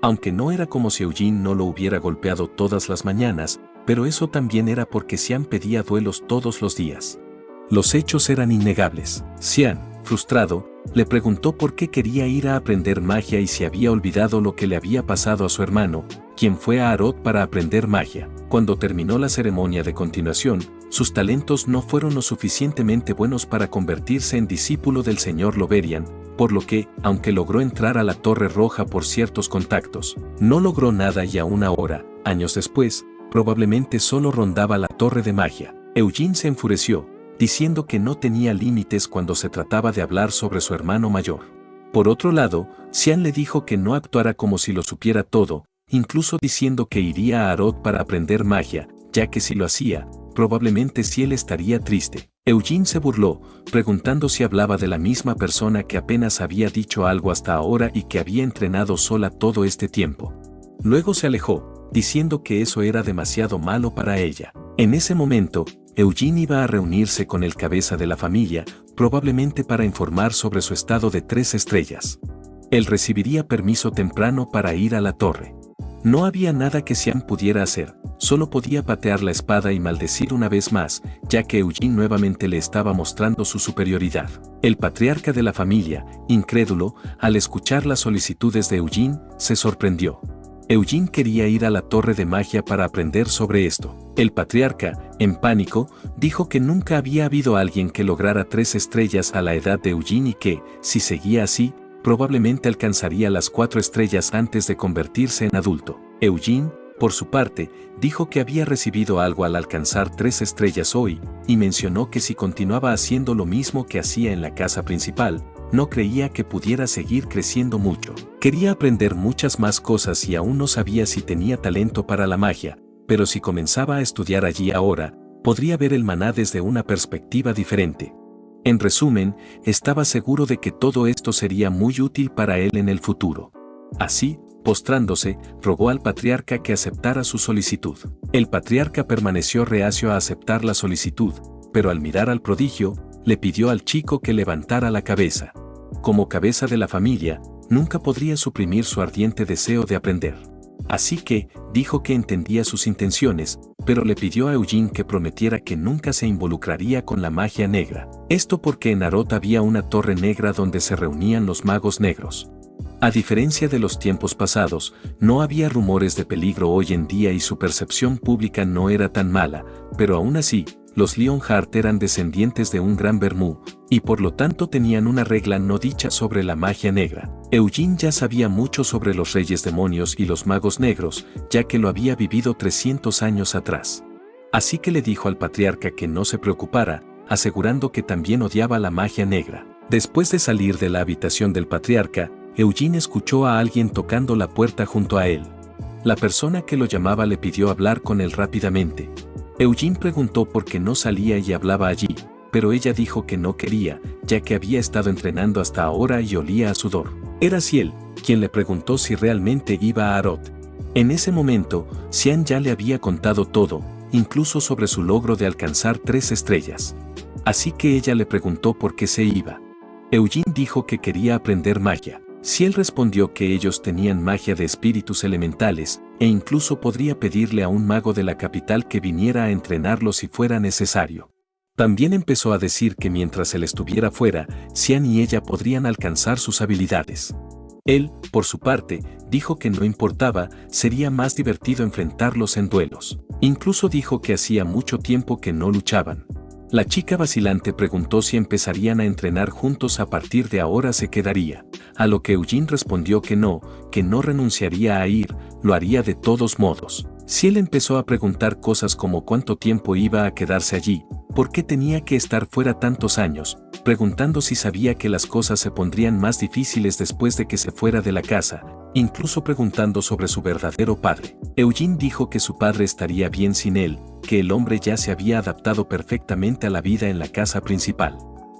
A: Aunque no era como si Eugene no lo hubiera golpeado todas las mañanas, pero eso también era porque Xian pedía duelos todos los días. Los hechos eran innegables. Xian, frustrado, le preguntó por qué quería ir a aprender magia y si había olvidado lo que le había pasado a su hermano, quien fue a Arod para aprender magia. Cuando terminó la ceremonia de continuación, sus talentos no fueron lo suficientemente buenos para convertirse en discípulo del señor Loverian, por lo que, aunque logró entrar a la Torre Roja por ciertos contactos, no logró nada y aún ahora, años después, probablemente solo rondaba la Torre de Magia. Eugene se enfureció, diciendo que no tenía límites cuando se trataba de hablar sobre su hermano mayor. Por otro lado, Xian le dijo que no actuara como si lo supiera todo, incluso diciendo que iría a Arod para aprender magia, ya que si lo hacía, probablemente sí él estaría triste. Eugene se burló, preguntando si hablaba de la misma persona que apenas había dicho algo hasta ahora y que había entrenado sola todo este tiempo. Luego se alejó, diciendo que eso era demasiado malo para ella. En ese momento, Eugene iba a reunirse con el cabeza de la familia, probablemente para informar sobre su estado de 3 estrellas. Él recibiría permiso temprano para ir a la torre. No había nada que Xian pudiera hacer, solo podía patear la espada y maldecir una vez más, ya que Eugene nuevamente le estaba mostrando su superioridad. El patriarca de la familia, incrédulo, al escuchar las solicitudes de Eugene, se sorprendió. Eugene quería ir a la torre de magia para aprender sobre esto. El patriarca, en pánico, dijo que nunca había habido alguien que lograra 3 estrellas a la edad de Eugene y que, si seguía así, probablemente alcanzaría las 4 estrellas antes de convertirse en adulto. Eugene, por su parte, dijo que había recibido algo al alcanzar 3 estrellas hoy, y mencionó que si continuaba haciendo lo mismo que hacía en la casa principal, no creía que pudiera seguir creciendo mucho. Quería aprender muchas más cosas y aún no sabía si tenía talento para la magia, pero si comenzaba a estudiar allí ahora, podría ver el maná desde una perspectiva diferente. En resumen, estaba seguro de que todo esto sería muy útil para él en el futuro. Así, postrándose, rogó al patriarca que aceptara su solicitud. El patriarca permaneció reacio a aceptar la solicitud, pero al mirar al prodigio, le pidió al chico que levantara la cabeza. Como cabeza de la familia, nunca podría suprimir su ardiente deseo de aprender. Así que, dijo que entendía sus intenciones, pero le pidió a Eugene que prometiera que nunca se involucraría con la magia negra. Esto porque en Arod había una torre negra donde se reunían los magos negros. A diferencia de los tiempos pasados, no había rumores de peligro hoy en día y su percepción pública no era tan mala, pero aún así, los Leonhardt eran descendientes de un gran vermú, y por lo tanto tenían una regla no dicha sobre la magia negra. Eugene ya sabía mucho sobre los reyes demonios y los magos negros, ya que lo había vivido 300 años atrás. Así que le dijo al patriarca que no se preocupara, asegurando que también odiaba la magia negra. Después de salir de la habitación del patriarca, Eugene escuchó a alguien tocando la puerta junto a él. La persona que lo llamaba le pidió hablar con él rápidamente. Eugene preguntó por qué no salía y hablaba allí, pero ella dijo que no quería, ya que había estado entrenando hasta ahora y olía a sudor. Era Ciel, quien le preguntó si realmente iba a Arod. En ese momento, Xian ya le había contado todo, incluso sobre su logro de alcanzar 3 estrellas. Así que ella le preguntó por qué se iba. Eugene dijo que quería aprender magia. Ciel respondió que ellos tenían magia de espíritus elementales, e incluso podría pedirle a un mago de la capital que viniera a entrenarlo si fuera necesario. También empezó a decir que mientras él estuviera fuera, Xian y ella podrían alcanzar sus habilidades. Él, por su parte, dijo que no importaba, sería más divertido enfrentarlos en duelos. Incluso dijo que hacía mucho tiempo que no luchaban. La chica vacilante preguntó si empezarían a entrenar juntos a partir de ahora se quedaría, a lo que Eugene respondió que no renunciaría a ir, lo haría de todos modos. Ciel empezó a preguntar cosas como cuánto tiempo iba a quedarse allí, por qué tenía que estar fuera tantos años, preguntando si sabía que las cosas se pondrían más difíciles después de que se fuera de la casa, incluso preguntando sobre su verdadero padre. Eugene dijo que su padre estaría bien sin él, que el hombre ya se había adaptado perfectamente a la vida en la casa principal.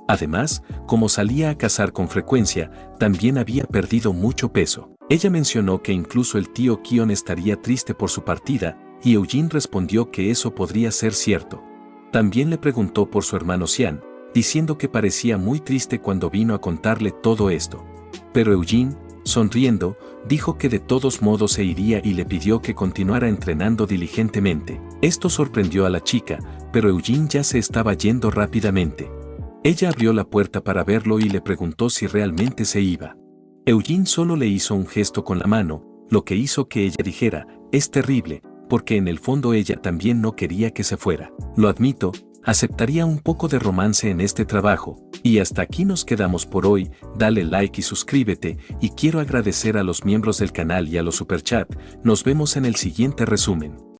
A: Además, como salía a cazar con frecuencia, también había perdido mucho peso. Ella mencionó que incluso el tío Kion estaría triste por su partida, y Eugene respondió que eso podría ser cierto. También le preguntó por su hermano Xian, diciendo que parecía muy triste cuando vino a contarle todo esto. Pero Eugene, sonriendo, dijo que de todos modos se iría y le pidió que continuara entrenando diligentemente. Esto sorprendió a la chica, pero Eugene ya se estaba yendo rápidamente. Ella abrió la puerta para verlo y le preguntó si realmente se iba. Eugene solo le hizo un gesto con la mano, lo que hizo que ella dijera, es terrible, porque en el fondo ella también no quería que se fuera. Lo admito, aceptaría un poco de romance en este trabajo, y hasta aquí nos quedamos por hoy. Dale like y suscríbete, y quiero agradecer a los miembros del canal y a los superchat. Nos vemos en el siguiente resumen.